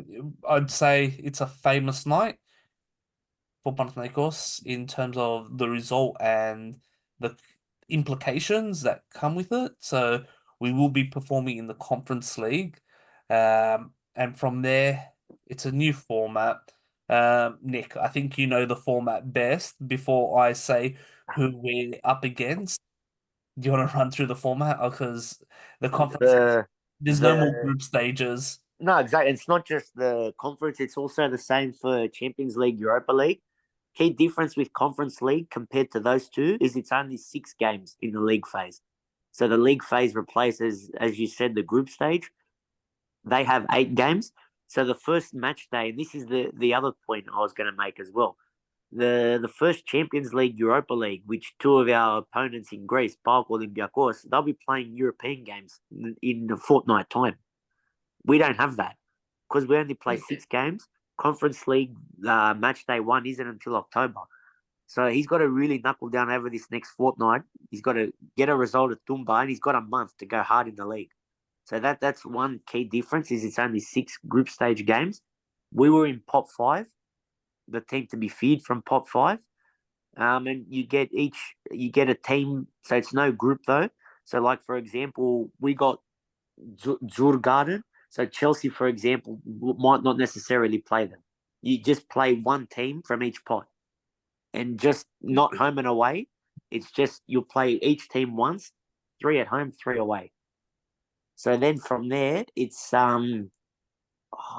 I'd say it's a famous night for Panathinaikos in terms of the result and the implications that come with it. So we will be performing in the Conference League. And from there, it's a new format. Nick, I think you know the format best. Before I say who we're up against, do you want to run through the format? Because the conference, the there's no more the group stages. no, exactly. It's not just the conference; it's also the same for Champions League, Europa League. Key difference with Conference League compared to those two is it's only 6 games in the league phase. So the league phase replaces, as you said, the group stage. They have 8 games. So the first match day, and this is the other point I was going to make as well. the first Champions League, Europa League, which two of our opponents in Greece, PAOK, Olympiacos, they'll be playing European games in a fortnight time. We don't have that because we only play 6 games. Conference League match day 1 isn't until October. So he's got to really knuckle down over this next fortnight. He's got to get a result at Tumba, and he's got a month to go hard in the league. So that's one key difference is it's only 6 group stage games. We were in pot 5, the team to be feared from pot 5. And you get a team, so it's no group though. So like, for example, we got Djurgården. So Chelsea, for example, might not necessarily play them. You just play one team from each pot. And just not home and away. It's just you'll play each team once, 3 at home, 3 away. So then from there, it's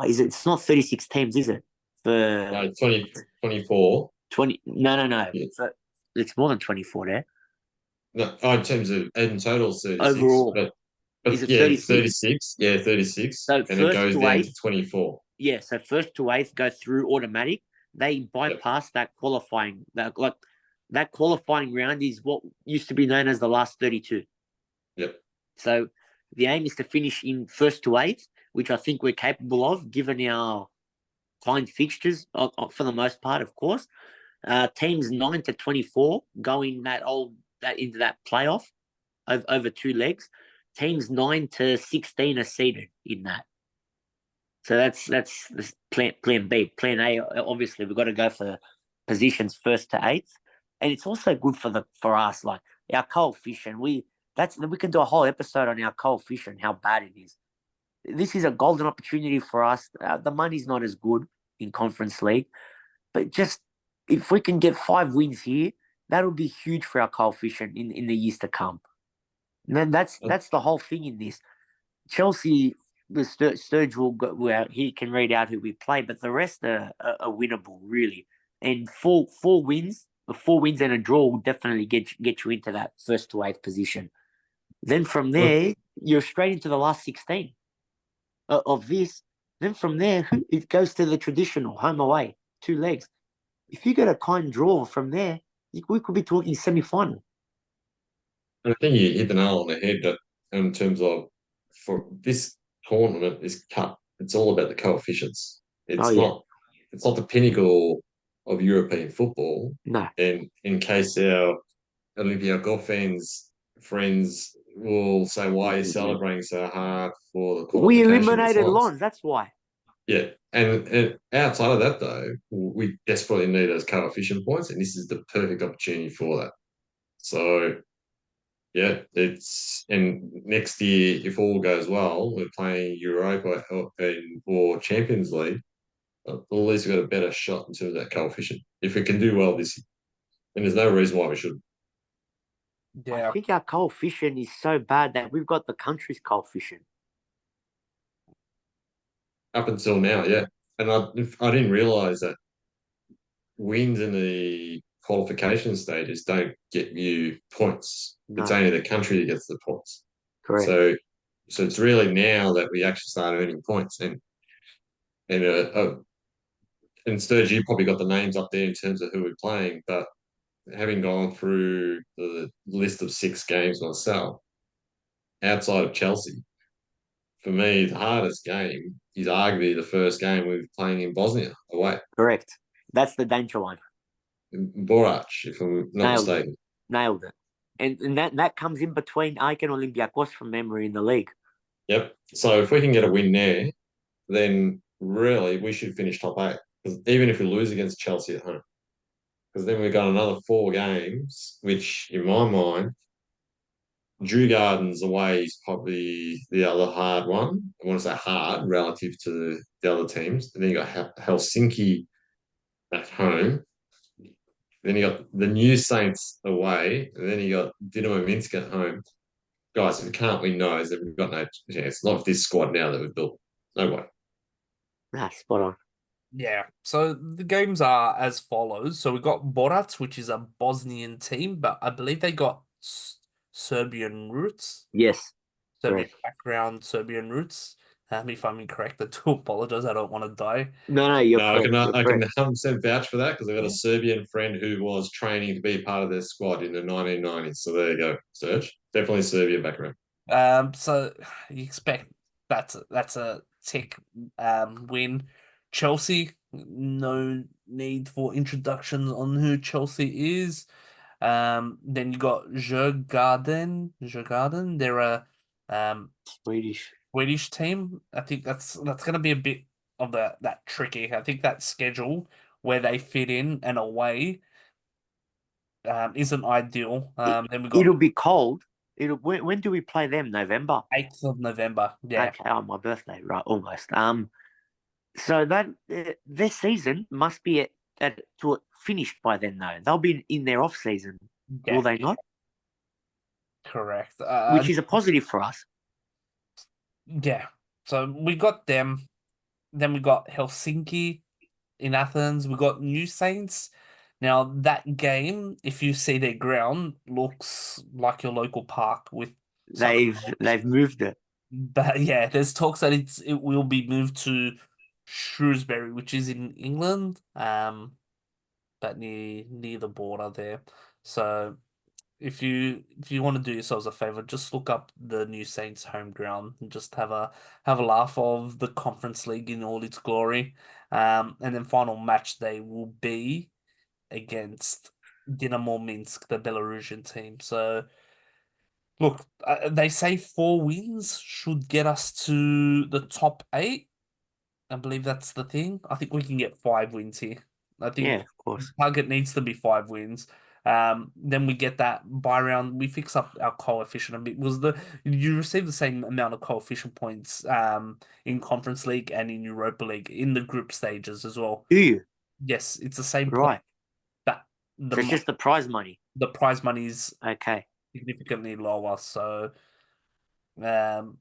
it's not 36 teams, is it? No, 24. 20? No. Yeah. So it's more than 24 there. No, in terms of in total, 36. Overall, but is it yeah, 36? 36. Yeah, 36. So and it goes to down eighth, to 24. Yeah, so first to 8th go through automatic. They bypass that qualifying. That qualifying round is what used to be known as the last 32. Yep. So the aim is to finish in first to 8th, which I think we're capable of, given our kind fixtures for the most part, of course. Teams 9 to 24 going into that playoff over 2 legs. Teams 9 to 16 are seeded in that. So that's plan B. Plan A, obviously, we've got to go for positions first to 8th, and it's also good for us, like our coefficient. We can do a whole episode on our coefficient, how bad it is. This is a golden opportunity for us. The money's not as good in Conference League, but just if we can get 5 wins here, that would be huge for our coefficient in the years to come. And then that's the whole thing in this. Chelsea, the Sturge will go, well, he can read out who we play, but the rest are winnable, really. And 4 wins, 4 wins and a draw will definitely get you into that first to 8th position. Then from there, you're straight into the last 16 of this. Then from there, it goes to the traditional home away, 2 legs. If you get a kind draw from there, we could be talking semi-final. And I think you hit the nail on the head that in terms of for this tournament, this cup, it's all about the coefficients. It's not the pinnacle of European football. No. And in case our Olympiacos friends will say, why are you celebrating so hard for the qualification? We eliminated Lens, that's why. Yeah, and outside of that, though, we desperately need those coefficient points, and this is the perfect opportunity for that. So, yeah, and next year, if all goes well, we're playing Europa or Champions League. At least we've got a better shot in terms of that coefficient. If we can do well this year, and there's no reason why we shouldn't. Yeah. I think our coefficient is so bad that we've got the country's coefficient. Up until now, yeah. And I didn't realise that wins in the qualification stages don't get you points. No. It's only the country that gets the points. Correct. So it's really now that we actually start earning points. And Sturge, you probably got the names up there in terms of who we're playing, but having gone through the list of 6 games myself, outside of Chelsea, for me, the hardest game is arguably the first game we were playing in Bosnia away. Correct. That's the danger one. Borac, if I'm not mistaken. Nailed it. And that comes in between AEK and Olympiacos from memory in the league. Yep. So if we can get a win there, then really we should finish top 8. Because even if we lose against Chelsea at home, because then we've got another 4 games, which in my mind, Djurgården's away is probably the other hard one. I want to say hard relative to the other teams. And then you got Helsinki at home. Then you got the New Saints away, and then you got Dinamo Minsk at home. Guys, if we can't win those, then we've got no chance. Not with this squad now that we've built. No way. Spot on. Yeah, so the games are as follows. So we've got Borac, which is a Bosnian team, but I believe they got Serbian roots. Yes. Serbian background, Serbian roots. If I'm incorrect, I do apologize. I don't want to die. No, you're No, correct. You're I can correct. 100% vouch for that because I've got a Serbian friend who was training to be part of their squad in the 1990s. So there you go, Serge. Definitely Serbian background. So you expect that's a tick win. Chelsea, no need for introductions on who Chelsea is. Then you got Djurgården. They're a Swedish. Swedish team. I think that's going to be a bit of that tricky. I think that schedule where they fit in and away isn't ideal. Then we got It'll be cold. When do we play them? November. 8th of November. Yeah, Okay, on my birthday, right? Almost. So that their season must be finished by then, though. They'll be in their off season, will yeah, they not? correct. Which is a positive for us. Yeah. So we got them. Then we got Helsinki in Athens. We got New Saints. Now that game, if you see their ground, looks like your local park with some. They've moved it. But yeah, there's talks that it will be moved to Shrewsbury, which is in England, but near the border there. So if you want to do yourselves a favor, just look up the New Saints home ground and just have a laugh of the Conference League in all its glory. And then final match day will be against Dynamo Minsk, the Belarusian team. So look, they say 4 wins should get us to the top 8. I believe that's the thing. I think we can get 5 wins here. I Yeah, think of course. target needs to be 5 wins. Then we get that buy round. We fix up our coefficient a bit. You receive the same amount of coefficient points in Conference League and in Europa League in the group stages as well. Do you? Yes, it's the same point, Right. but So it's just the prize money. the prize money is Okay. significantly lower. Um,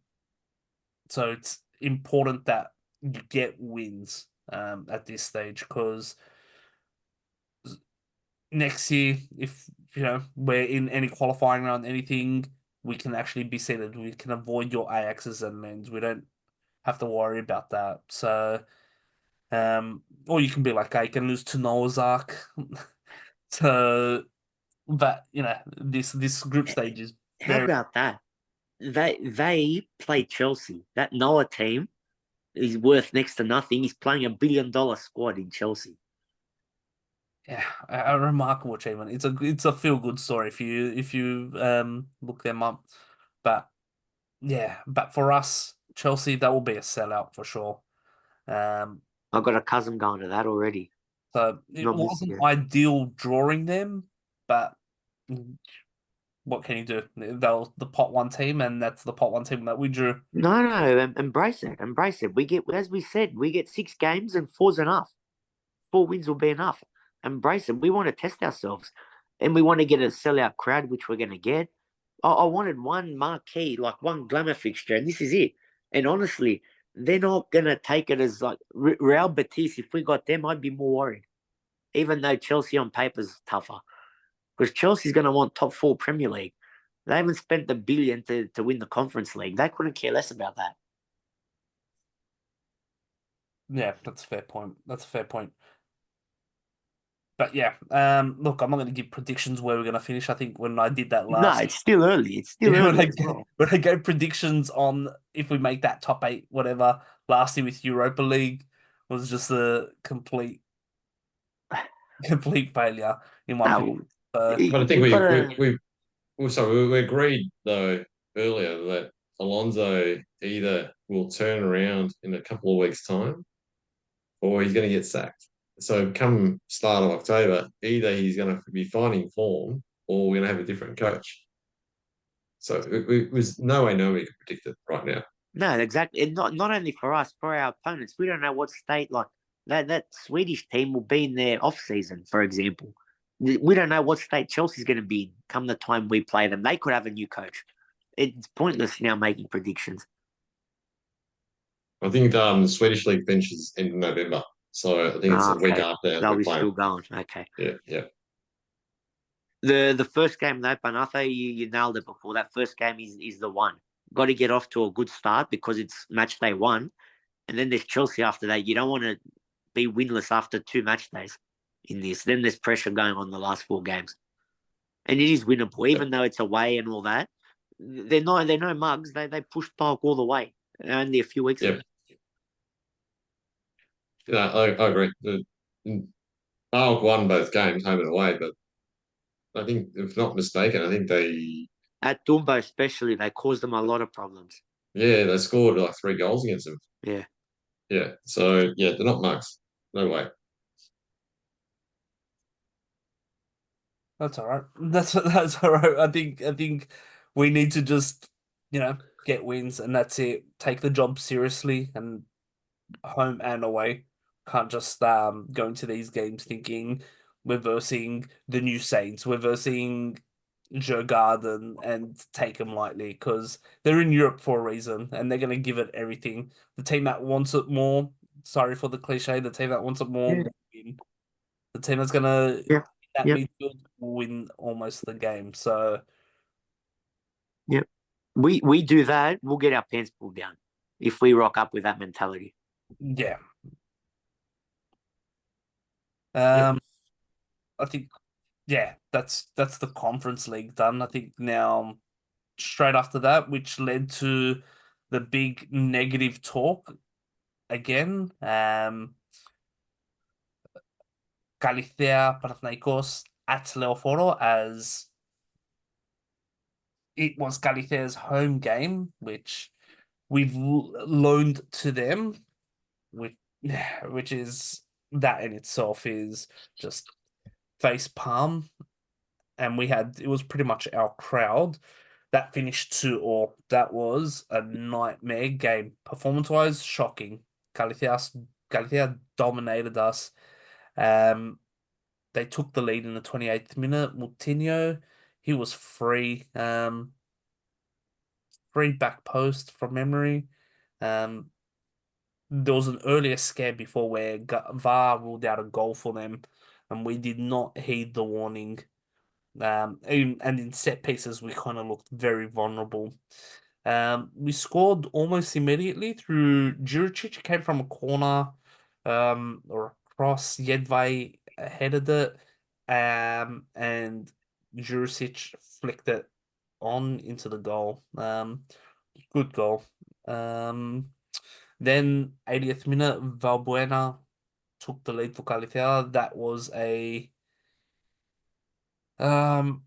so it's important that you get wins at this stage because next year, if we're in any qualifying round, anything, we can actually be seeded. We can avoid your Ajaxes and Lens. We don't have to worry about that. So, or you can be like, I can lose to Noah's Ark. So, but this group stage is How very. about that? They play Chelsea. That Noah team is worth next to nothing. He's playing $1 billion squad in Chelsea. Yeah, a remarkable achievement. It's a feel good story if you look them up. But yeah, but for us, Chelsea, that will be a sellout for sure. Um, I've got a cousin going to that already. so it Not missing wasn't it. ideal drawing them, but what can you do? They're the pot one team, and that's the pot one team that we drew. No, embrace it. Embrace it. We get, as we said, we get 6 games and 4's enough. 4 wins will be enough. Embrace it. We want to test ourselves and we want to get a sellout crowd, which we're going to get. I wanted one marquee, like one glamour fixture, and this is it. And honestly, they're not going to take it as like Real Betis. If we got them, I'd be more worried, even though Chelsea on paper is tougher. Because Chelsea's going to want top 4 Premier League. They haven't spent the billion to win the Conference League. They couldn't care less about that. Yeah, that's a fair point. That's a fair point. But yeah, look, I'm not going to give predictions where we're going to finish. I think when I did that No, last, it's still early. It's still early as well. when I gave predictions on if we make that top 8, whatever, last year with Europa League was just a complete failure in my opinion. So, But I think We've got to. we agreed though earlier that Alonso either will turn around in a couple of weeks' time or he's going to get sacked. So come start of October, either he's going to be finding form or we're going to have a different coach. So it was no way nobody could predict it right now. No, exactly. And not only for us, for our opponents. We don't know what state like that Swedish team will be in their off season, for example. We don't know what state Chelsea's going to be in come the time we play them. They could have a new coach. It's pointless now making predictions. I think the Swedish league finishes in November, so I think it's a week Okay. after They'll we're be playing. still going. Okay. Yeah. The first game though, Panathafan, you nailed it before. That first game is the one. got to get off to a good start because it's match day 1, and then there's Chelsea after that. You don't want to be winless after 2 match days in this. Then there's pressure going on the last 4 games, and it is winnable, even though it's away and all that. They're no mugs. They pushed PAOK all the way only a few weeks ago. Yeah, I agree. PAOK won both games, home and away, but I think, if not mistaken, I think At Dumbo especially, they caused them a lot of problems. they scored like 3 goals against them. Yeah. Yeah, so yeah, they're not mugs. No way. That's all right. That's all right. I think we need to just, get wins and that's it. Take the job seriously and home and away. Can't just go into these games thinking we're versing the new Saints, we're versing Jurgarden and take them lightly because they're in Europe for a reason and they're going to give it everything. The team that wants it more, sorry for the cliche, the team that wants it more will win. The team that's going to Yeah. that Yep. midfield will win almost the game. So Yep. We do that, we'll get our pants pulled down if we rock up with that mentality. yeah. Yep. I think that's the conference league done. I think now straight after that, which led to the big negative talk again. Kallithea Panathinaikos at Leoforo as it was Kallithea's home game, which we've loaned to them, which which is that in itself is just face palm. And it was pretty much our crowd that finished 2-2. That was a nightmare game. Performance wise, shocking. Kallithea dominated us. They took the lead in the 28th minute. Moutinho, he was free. Free back post from memory. Um, there was an earlier scare before where VAR ruled out a goal for them, and we did not heed the warning. And in set pieces, we kind of looked very vulnerable. We scored almost immediately through Juricic. It came from a corner, or a cross. Jedvaj headed it, and Juricic flicked it on into the goal. Good goal. Then 80th minute, Valbuena took the lead for Kallithea. That was a um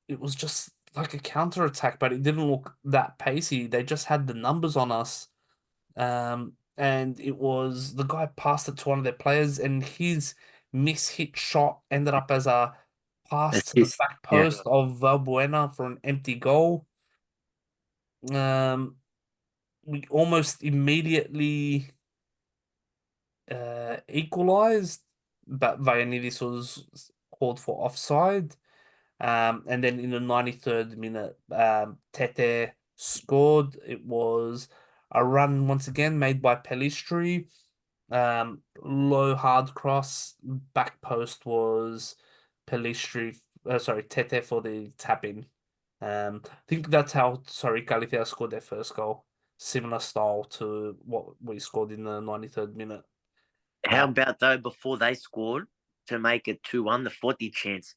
it was just like a counter attack, but it didn't look that pacey. They just had the numbers on us. And it was the guy passed it to one of their players, and his miss-hit shot ended up as a pass to the Assist. back Yeah. post of Valbuena for an empty goal. We almost immediately equalized, but Vayanidis was called for offside. And then in the 93rd minute, Tete scored. It was a run once again made by Pellistri. Low hard cross, back post was Pellistri. Sorry, Tete for the tap in. I think that's how Kallithea scored their first goal. Similar style to what we scored in the 93rd minute. How about though before they scored to make it 2-1, the 40 chance?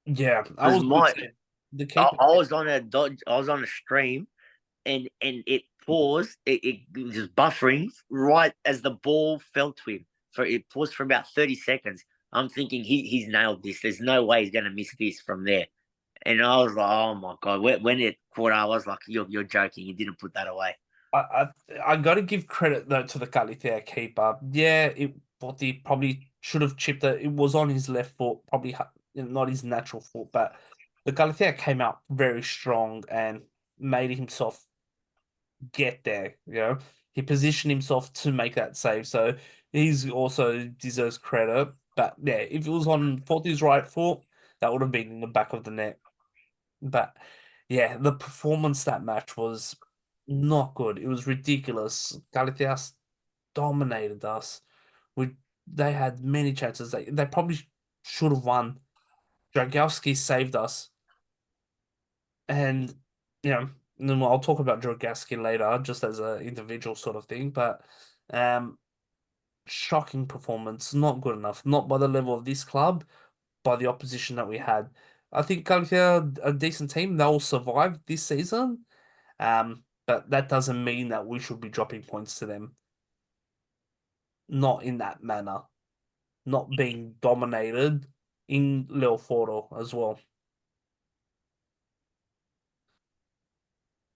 Yeah, I Because was the keeper. I was on a stream and it paused, it was just buffering right as the ball fell to him. It paused for about 30 seconds. I'm thinking he's nailed this. There's no way he's gonna miss this from there. And I was like, oh my god! When it caught, I was like, you're joking. You didn't put that away. I got to give credit though to the Kallithea keeper. Yeah, what he probably should have chipped it. It was on his left foot, probably not his natural foot, but the Kallithea came out very strong and made himself get there. He positioned himself to make that save, so he's also deserves credit. But yeah, if it was on Forty's right foot, that would have been in the back of the net. But yeah, the performance that match was not good. It was ridiculous. Galatasaray dominated us. We They had many chances. They probably should have won. Dragowski saved us. And, you know, and then I'll talk about Drogaski later, just as an individual sort of thing. But shocking performance, not good enough, not by the level of this club, by the opposition that we had. I think Kallithea, a decent team, they'll survive this season. But that doesn't mean that we should be dropping points to them. Not in that manner. Not being dominated in Leofordo as well.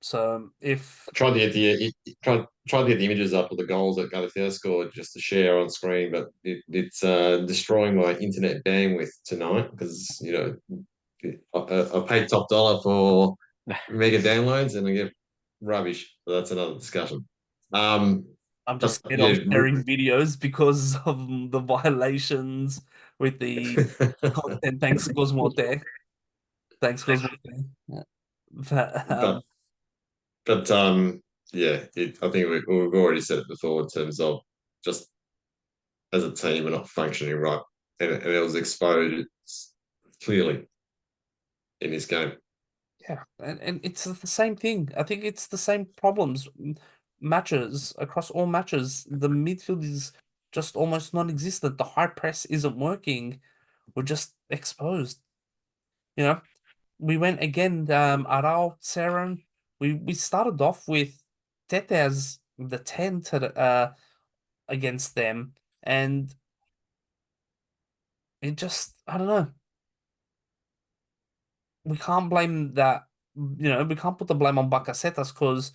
So if I tried to get tried to get the images up of the goals that Galatea scored just to share on screen, but it's destroying my internet bandwidth tonight because I paid top dollar for mega downloads and I get rubbish. But that's another discussion. I'm But just scared yeah, of sharing videos because of the violations with the content. Thanks, Cosmote. Thanks, Cosmote. Yeah. But, but but yeah, I think we've already said it before in terms of just as a team we're not functioning right, and it was exposed clearly in this game. yeah, and it's the same thing. I think it's the same problems. Matches across all matches, the midfield is just almost non-existent. The high press isn't working. We're just exposed. You know, we went again. Arau, Seren. We started off with Tete as the 10 to against them, and it just I don't know. We can't blame that. We can't put the blame on Bakasetas because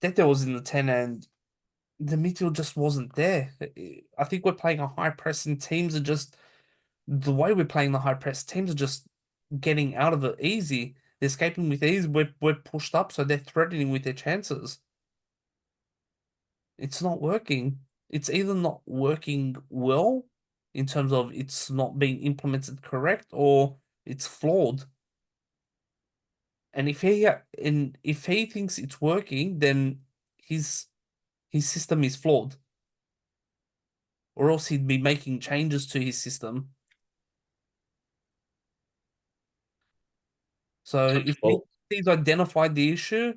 Tete was in the 10 and the midfield just wasn't there. I think we're playing a high press and teams are just the way we're playing the high press, teams are just getting out of it easy. They're escaping with ease. We're pushed up, so they're threatening with their chances. It's not working. It's either not working well in terms of it's not being implemented correct or it's flawed. And if he thinks it's working, then his his system is flawed. Or else he'd be making changes to his system. So if Well, he's identified the issue,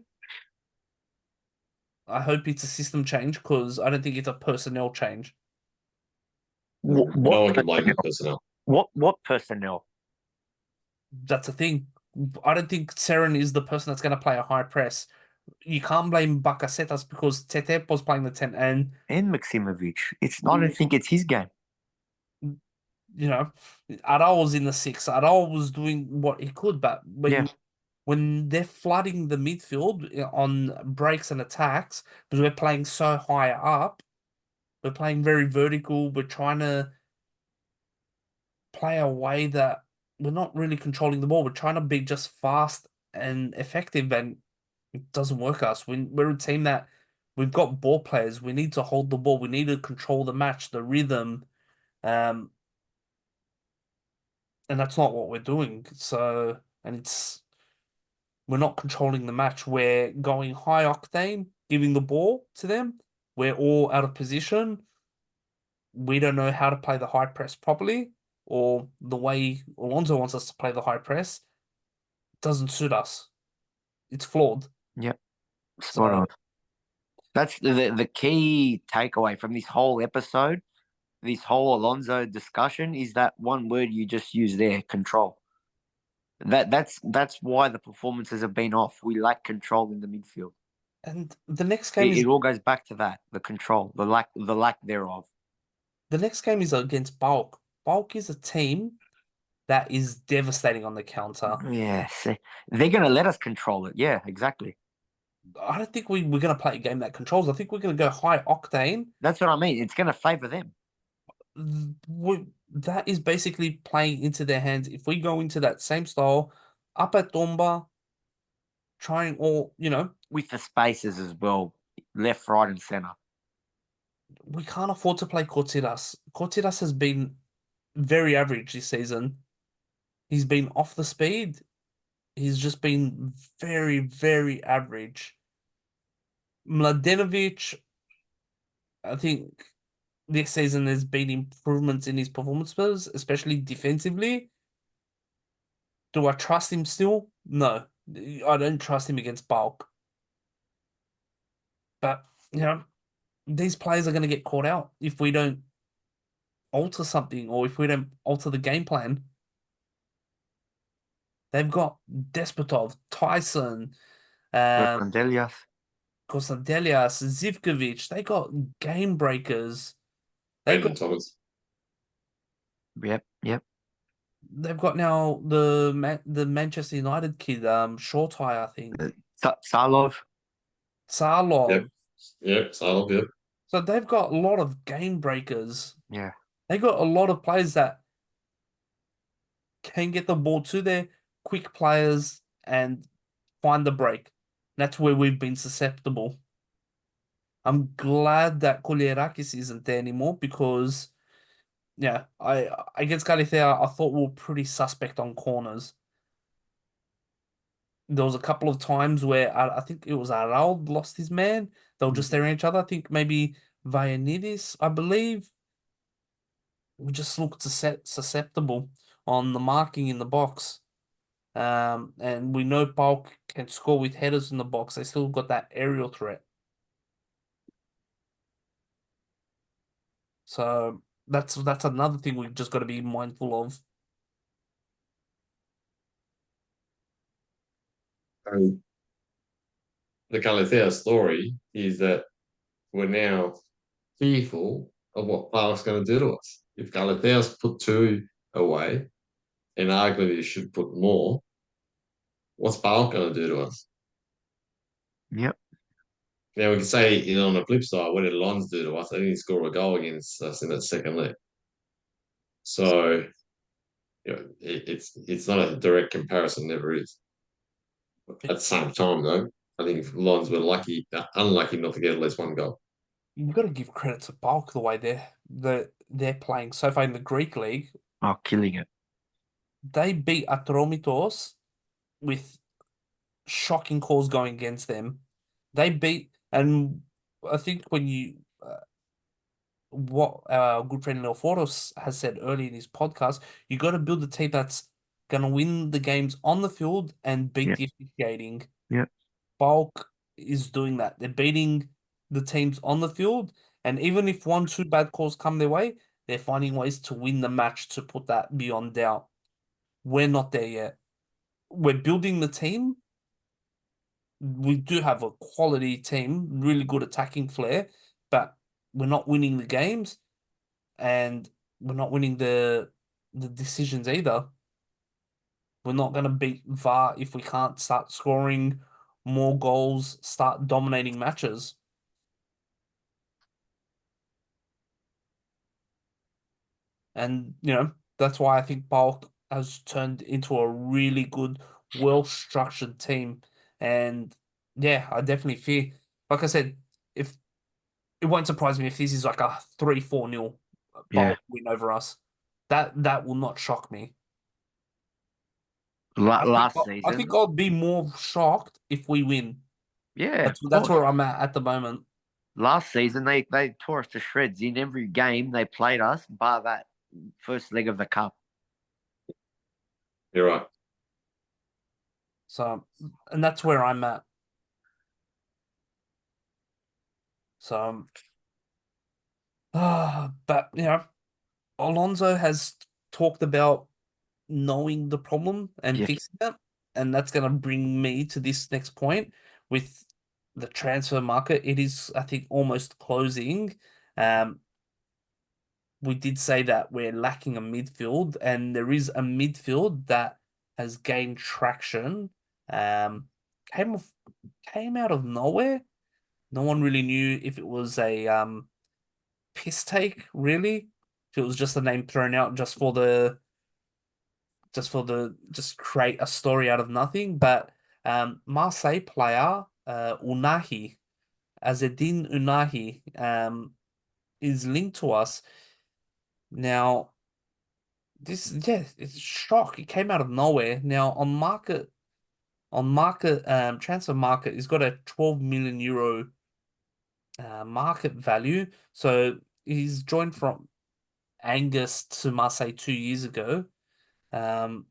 I hope it's a system change because I don't think it's a personnel change. no What one can blame the personnel? personnel. What personnel? That's the thing. I don't think Seren is the person that's going to play a high press. You can't blame Bakasetas because Tete was playing the 10 and, And Maximovic. I don't think it's his game. you know, Aral was in the 6. Aral was doing what he could, but Yeah. when they're flooding the midfield on breaks and attacks, because we're playing so high up, we're playing very vertical, we're trying to play a way that we're not really controlling the ball. We're trying to be just fast and effective, and it doesn't work us. We're a team that we've got ball players. We need to hold the ball. We need to control the match, the rhythm, um, and that's not what we're doing. So, and we're not controlling the match. We're going high octane, giving the ball to them. We're all out of position. We don't know how to play the high press properly, or the way Alonso wants us to play the high press doesn't suit us. It's flawed. Yep. Spot So, on. That's the key takeaway from this whole episode, this whole Alonso discussion is that one word you just used there, control. That's why the performances have been off. We lack control in the midfield. and the next game It is all goes back to that, the control, the lack thereof. against Bulk. Bulk is a team that is devastating on the counter. Yeah, see, they're gonna let us control it. Yeah, exactly. I don't think we're going to play a game that controls. I think we're going to go high octane. That's what I mean. It's gonna favor them. That is basically playing into their hands. If we go into that same style, up at Tomba, trying all, With the spaces as well, left, right, and center. we can't afford to play Cortidas. Cortidas has been very average this season. He's been off the speed. He's just been very, very average. Mladenovic, I think this season there's been improvements in his performances, especially defensively. Do I trust him still? No. I don't trust him against bulk. But these players are going to get caught out if we don't alter something or if we don't alter the game plan. They've got Despotov, Tyson, Kosandelias. Kostadelias, Zivkovic. They got game breakers. They've Brandon got Thomas. Yep. they've got now the Manchester United kid, Shortai, I think. Salov. Sarlov. Yep. Salov. Yep. So they've got a lot of game breakers. Yeah. They got a lot of players that can get the ball to their quick players and find the break. That's where we've been susceptible. I'm glad that Kouliarakis isn't there anymore because, I against Kallithea, I thought we were pretty suspect on corners. There was a couple of times where I think it was Arald lost his man. They were just staring at each other. I think maybe Vayanidis, I believe. We just looked susceptible on the marking in the box. And we know PAO can score with headers in the box. They still got that aerial threat. So that's another thing we've just got to be mindful of. And the Kallithea story is that we're now fearful of what PAO's going to do to us. If Kallithea's put 2 away, and arguably should put more, what's PAO going to do to us? Yep. Now we can say, on the flip side, what did Lens do to us? They didn't score a goal against us in that second leg. So it's not a direct comparison, never is. At the same time, though, I think Lions were unlucky not to get at least 1 goal. You've got to give credit to Bulk the way they're playing so far in the Greek league. Oh, killing it. They beat Atromitos with shocking calls going against them. They beat, and I think when what our good friend Leoforos has said earlier in his podcast, you got to build a team that's going to win the games on the field and beat Yep. the officiating. Yep. Bulk is doing that. They're beating the teams on the field, and even if 1, 2 bad calls come their way, they're finding ways to win the match to put that beyond doubt. We're not there yet. We're building the team. We do have a quality team, really good attacking flair, but we're not winning the games, and we're not winning the decisions either. We're not going to beat VAR if we can't start scoring more goals, start dominating matches. And, that's why I think Bulk has turned into a really good, well-structured team. And yeah, I definitely fear, like I said, if it won't surprise me if this is like a 3-4-0 Yeah. Bulk win over us. That will not shock me. Last I season. think I'll be more shocked if we win. Yeah, That's where I'm at the moment. Last season, they tore us to shreds in every game they played us, bar that first leg of the cup. You're right. So, and that's where I'm at. So, but Alonso has talked about knowing the problem and Yeah. fixing it, and that's going to bring me to this next point with the transfer market. It is, I think, almost closing. We did say that we're lacking a midfield, and there is a midfield that has gained traction. Um, came off, came out of nowhere. No one really knew if it was a piss take, really. If it was just a name thrown out just create a story out of nothing. But Marseille player Unahi, Azedine Unahi, is linked to us. Now, it's a shock. It came out of nowhere. Now on transfer market, he's got a 12 million euro market value. So he's joined from Angus to Marseille 2 years ago. Um,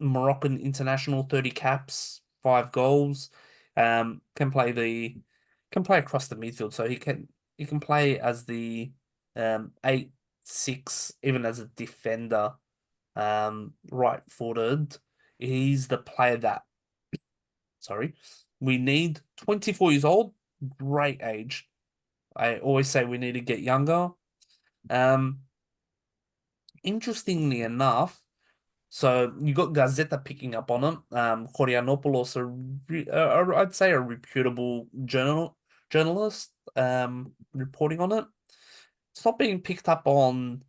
Moroccan international, 30 caps, 5 goals. Can play across the midfield, so he can play as the 8-6, even as a defender, right-footed. He's the player that we need. 24 years old, great age. I always say we need to get younger. Um, Interestingly enough, so you got Gazeta picking up on it. Chorianopoulos, I'd say a reputable journalist, reporting on it. It's not being picked up on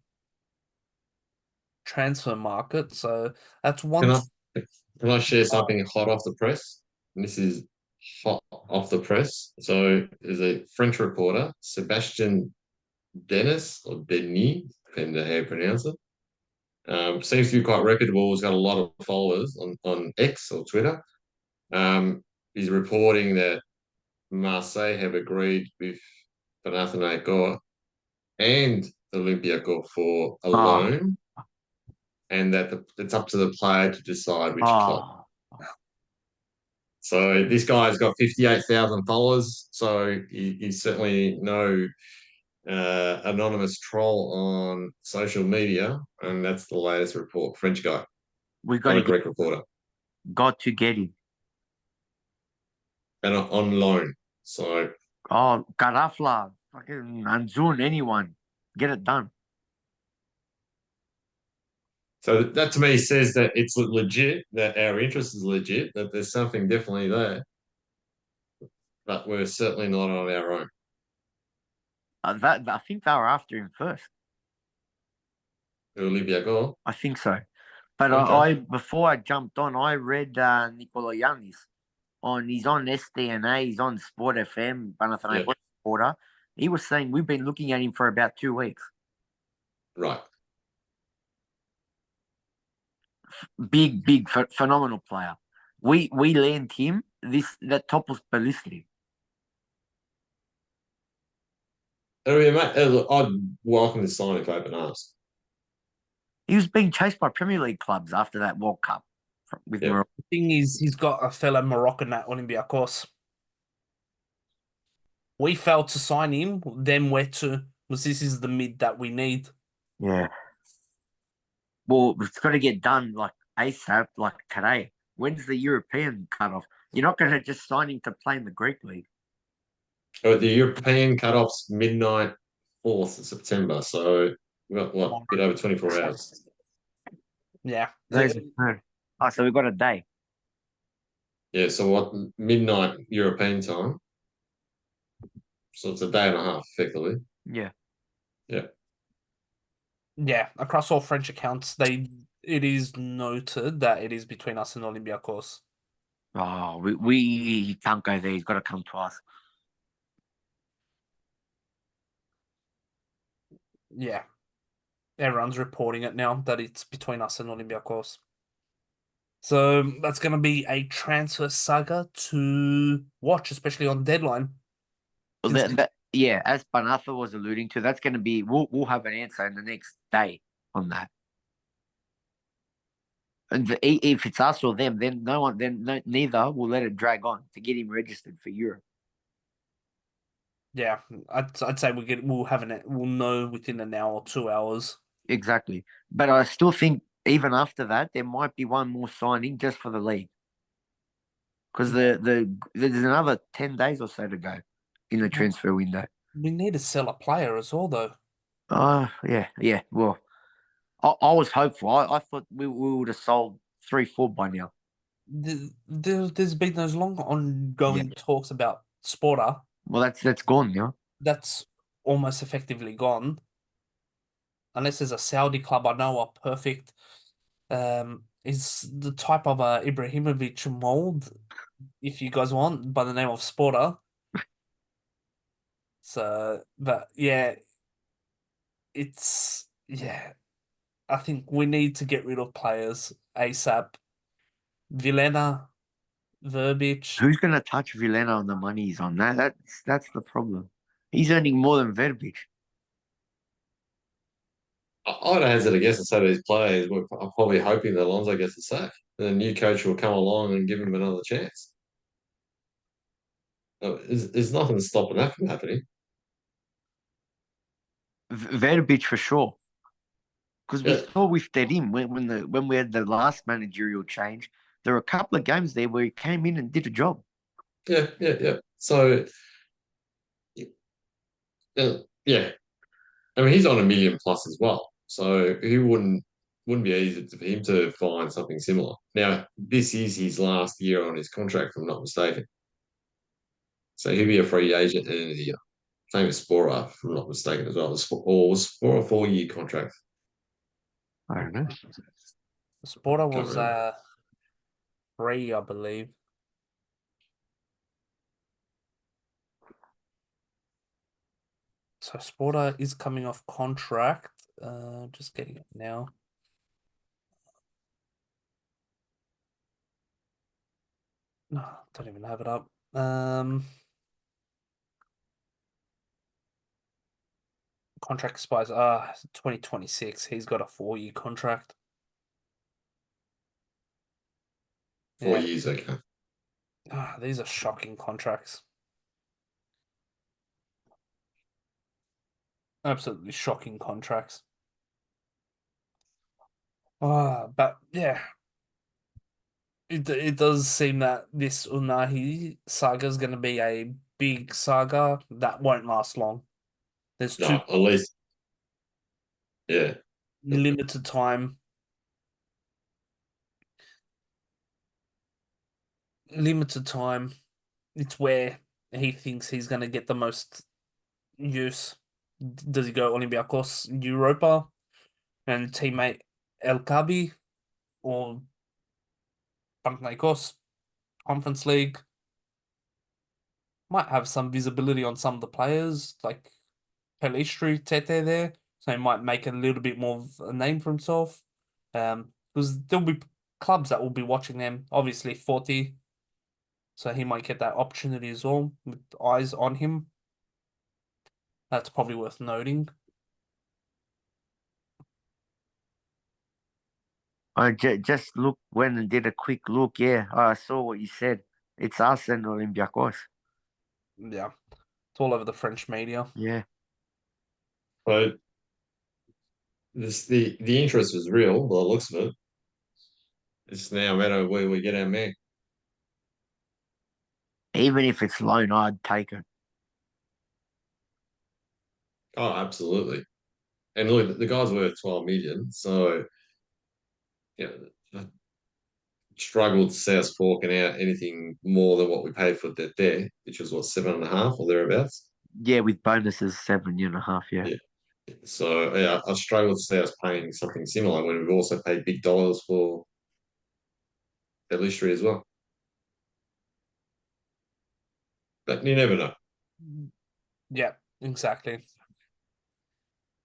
transfer market, so that's Can one. I can I share something hot off the press? And this is hot off the press. So there's a French reporter, Sebastian Denis or Denis, depending on how you pronounce it. Seems to be quite reputable. He's got a lot of followers on X or Twitter. He's reporting that Marseille have agreed with Panathinaikos and Olympiacos for a Oh, loan, and that it's up to the player to decide which club. oh, So this guy's got 58,000 followers, so he's certainly no anonymous troll on social media, and that's the latest report. French guy, we not a got Greek reporter, to get him. and on loan. So Oh, Garafla, fucking Anzun, anyone, get it done. So that to me says that it's legit, that our interest is legit, that there's something definitely there, but we're certainly not on our own. That I think they were after him first. Olympiacos. I think so. But Okay. I before I jumped on, I read Nikolayanis on. He's on SDNA. He's on Sport FM. Yeah. Panathinaikos supporter. He was saying we've been looking at him for about 2 weeks. Right. Big, phenomenal player. We lent him that topples ballistic. Anyway, mate, look, I'd welcome this sign if open arms. He was being chased by Premier League clubs after that World Cup with Yep. Morocco. The thing is, he's got a fellow Moroccan at Olympiacos. We failed to sign him, then where to? Was this is the mid that we need? Yeah. Well, it's got to get done like ASAP, like today. When's the European cutoff? You're not going to just sign him to play in the Greek league. Oh, the European cut-off's midnight 4th of September, so we've got what, a bit over 24 hours. Yeah. Oh, so we've got a day. Yeah, so what, midnight European time? So it's a day and a half, effectively. Yeah. Yeah. Yeah, across all French accounts, it is noted that it is between us and Olympiacos. Oh, he can't go there. He's got to come to us. Yeah. Everyone's reporting it now that it's between us and Olympiacos. So that's going to be a transfer saga to watch, especially on deadline. Well, yeah, as Panathafan was alluding to, that's going to be we'll have an answer in the next day on that. And if it's us or them, then neither will let it drag on to get him registered for Europe. Yeah, I'd say we'll know within an hour or 2 hours. Exactly, but I still think even after that, there might be one more signing just for the league because there's another 10 days or so to go in the transfer window. We need to sell a player as well, though. Yeah. Well, I was hopeful. I thought we would have sold 3-4 by now. There's been those long ongoing talks about Sporter. Well, that's gone now. That's almost effectively gone. Unless there's a Saudi club I know are perfect. Is the type of Ibrahimovic mold, if you guys want, by the name of Sporter. So, but yeah, I think we need to get rid of players ASAP. Vilena, Verbic. Who's going to touch Vilena on the money he's on? That's the problem. He's earning more than Verbic. I would hazard a guess and say to these players, we're probably hoping that Alonso gets the sack. and a new coach will come along and give him another chance. There's nothing stopping that from happening. Verbic for sure. Because we Yeah, saw with Terim when we had the last managerial change, there were a couple of games there where he came in and did a job. yeah. So, yeah, I mean, he's on 1 million plus as well. So he wouldn't be easy for him to find something similar. Now, this is his last year on his contract, if I'm not mistaken. So he'll be a free agent at the end of the year. Same as Spora, if I'm not mistaken as well. Was Spora a 4 year contract? I don't know. Sporter Can't was remember. 3, I believe. So Sporter is coming off contract. Just getting it now. No, don't even have it up. Contract expires 2026. He's got a 4-year contract. 4 Yeah. years, okay. These are shocking contracts. Absolutely shocking contracts. But yeah, it does seem that this Unahi saga is going to be a big saga that won't last long. There's No, at least, yeah. limited time. Limited time. It's where he thinks he's going to get the most use. Does he go Olympiacos, Europa, and teammate El Kabi, or Panathinaikos, Conference League? Might have some visibility on some of the players, like Pelistri, Tete there, so he might make a little bit more of a name for himself. Because there'll be clubs that will be watching them. Obviously, 40, so he might get that opportunity as well with eyes on him. That's probably worth noting. I just look went and did a quick look. Yeah, I saw what you said. It's us and Olympiacos. Yeah, it's all over the French media. Yeah. But the interest is real by the looks of it. It's now a matter of where we get our man. Even if it's loan, I'd take it. Oh, absolutely. And look, the guy's worth 12 million, so yeah, I struggled to see us forking out anything more than what we paid for that there, which was what, 7.5 or thereabouts. Yeah, with bonuses, 7.5. Yeah. Yeah. So yeah, I struggled to see us paying something similar when we've also paid big dollars for Pelistri as well. But you never know. Yeah, exactly.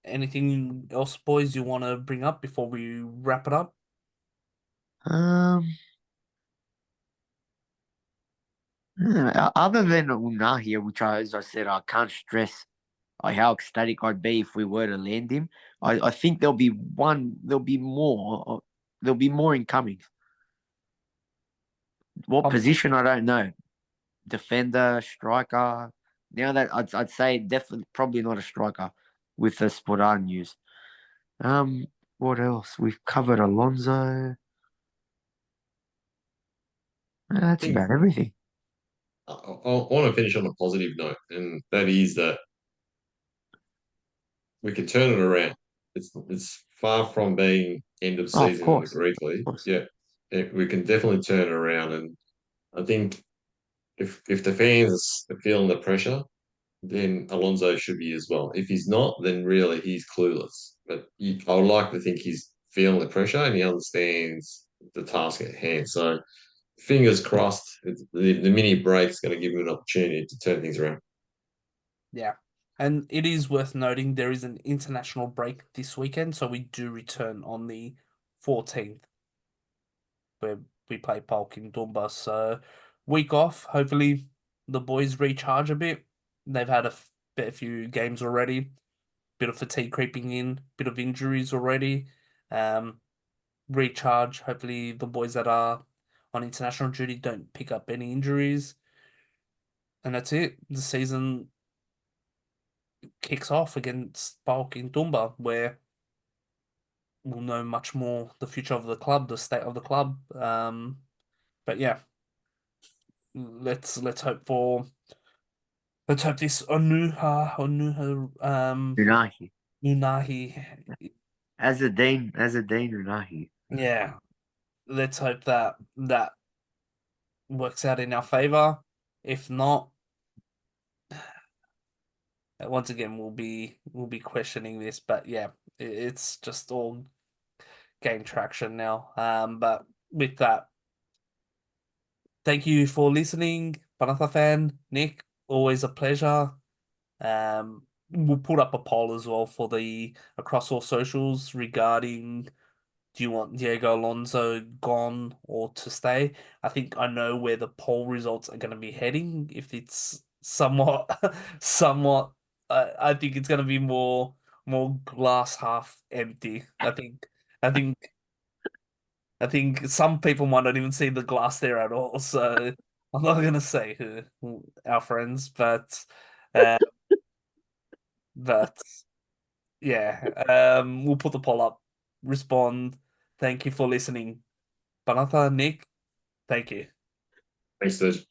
Anything else, boys, you want to bring up before we wrap it up? Um. Other than Unahia, which as I said, I can't stress how ecstatic I'd be if we were to land him. I think there'll be more incoming. What Um, position, I don't know. Defender, striker. Now that I'd say definitely probably not a striker with the Sporting news. Um, what else? We've covered Alonso. I That's think about everything. I want to finish on a positive note, and that is that we could turn it around. It's far from being end of Oh, of season in the course, Greek of league. course. Yeah, we can definitely turn it around, and I think if the fans are feeling the pressure, then Alonso should be as well. If he's not, then really he's clueless. But I would like to think he's feeling the pressure and he understands the task at hand. So fingers crossed, the mini break is going to give him an opportunity to turn things around. yeah. And it is worth noting there is an international break this weekend, so we do return on the 14th, where we play Polk in Dumba. So week off. Hopefully the boys recharge a bit. They've had a few games already. Bit of fatigue creeping in. Bit of injuries already. Um, recharge. Hopefully, the boys that are on international duty don't pick up any injuries. And that's it. The season kicks off against PAOK in Tumba, where we'll know much more the future of the club, the state of the club. But yeah, let's hope this Unahi. Unahi, As a Dean Unahi. yeah. Let's hope that works out in our favor. If not, once again we'll be questioning this. But yeah, it's just all gain traction now. But with that, thank you for listening, Panathafan. Nick, always a pleasure. We'll put up a poll as well for the across all socials regarding do you want Diego Alonso gone or to stay? I think I know where the poll results are going to be heading. If it's somewhat, somewhat, I think it's going to be more glass half empty. I think, I think some people might not even see the glass there at all. So I'm not going to say who our friends, uh, but yeah, we'll put the poll up. Respond. Thank you for listening. Panatha, Nick, thank you. Thanks, Serge.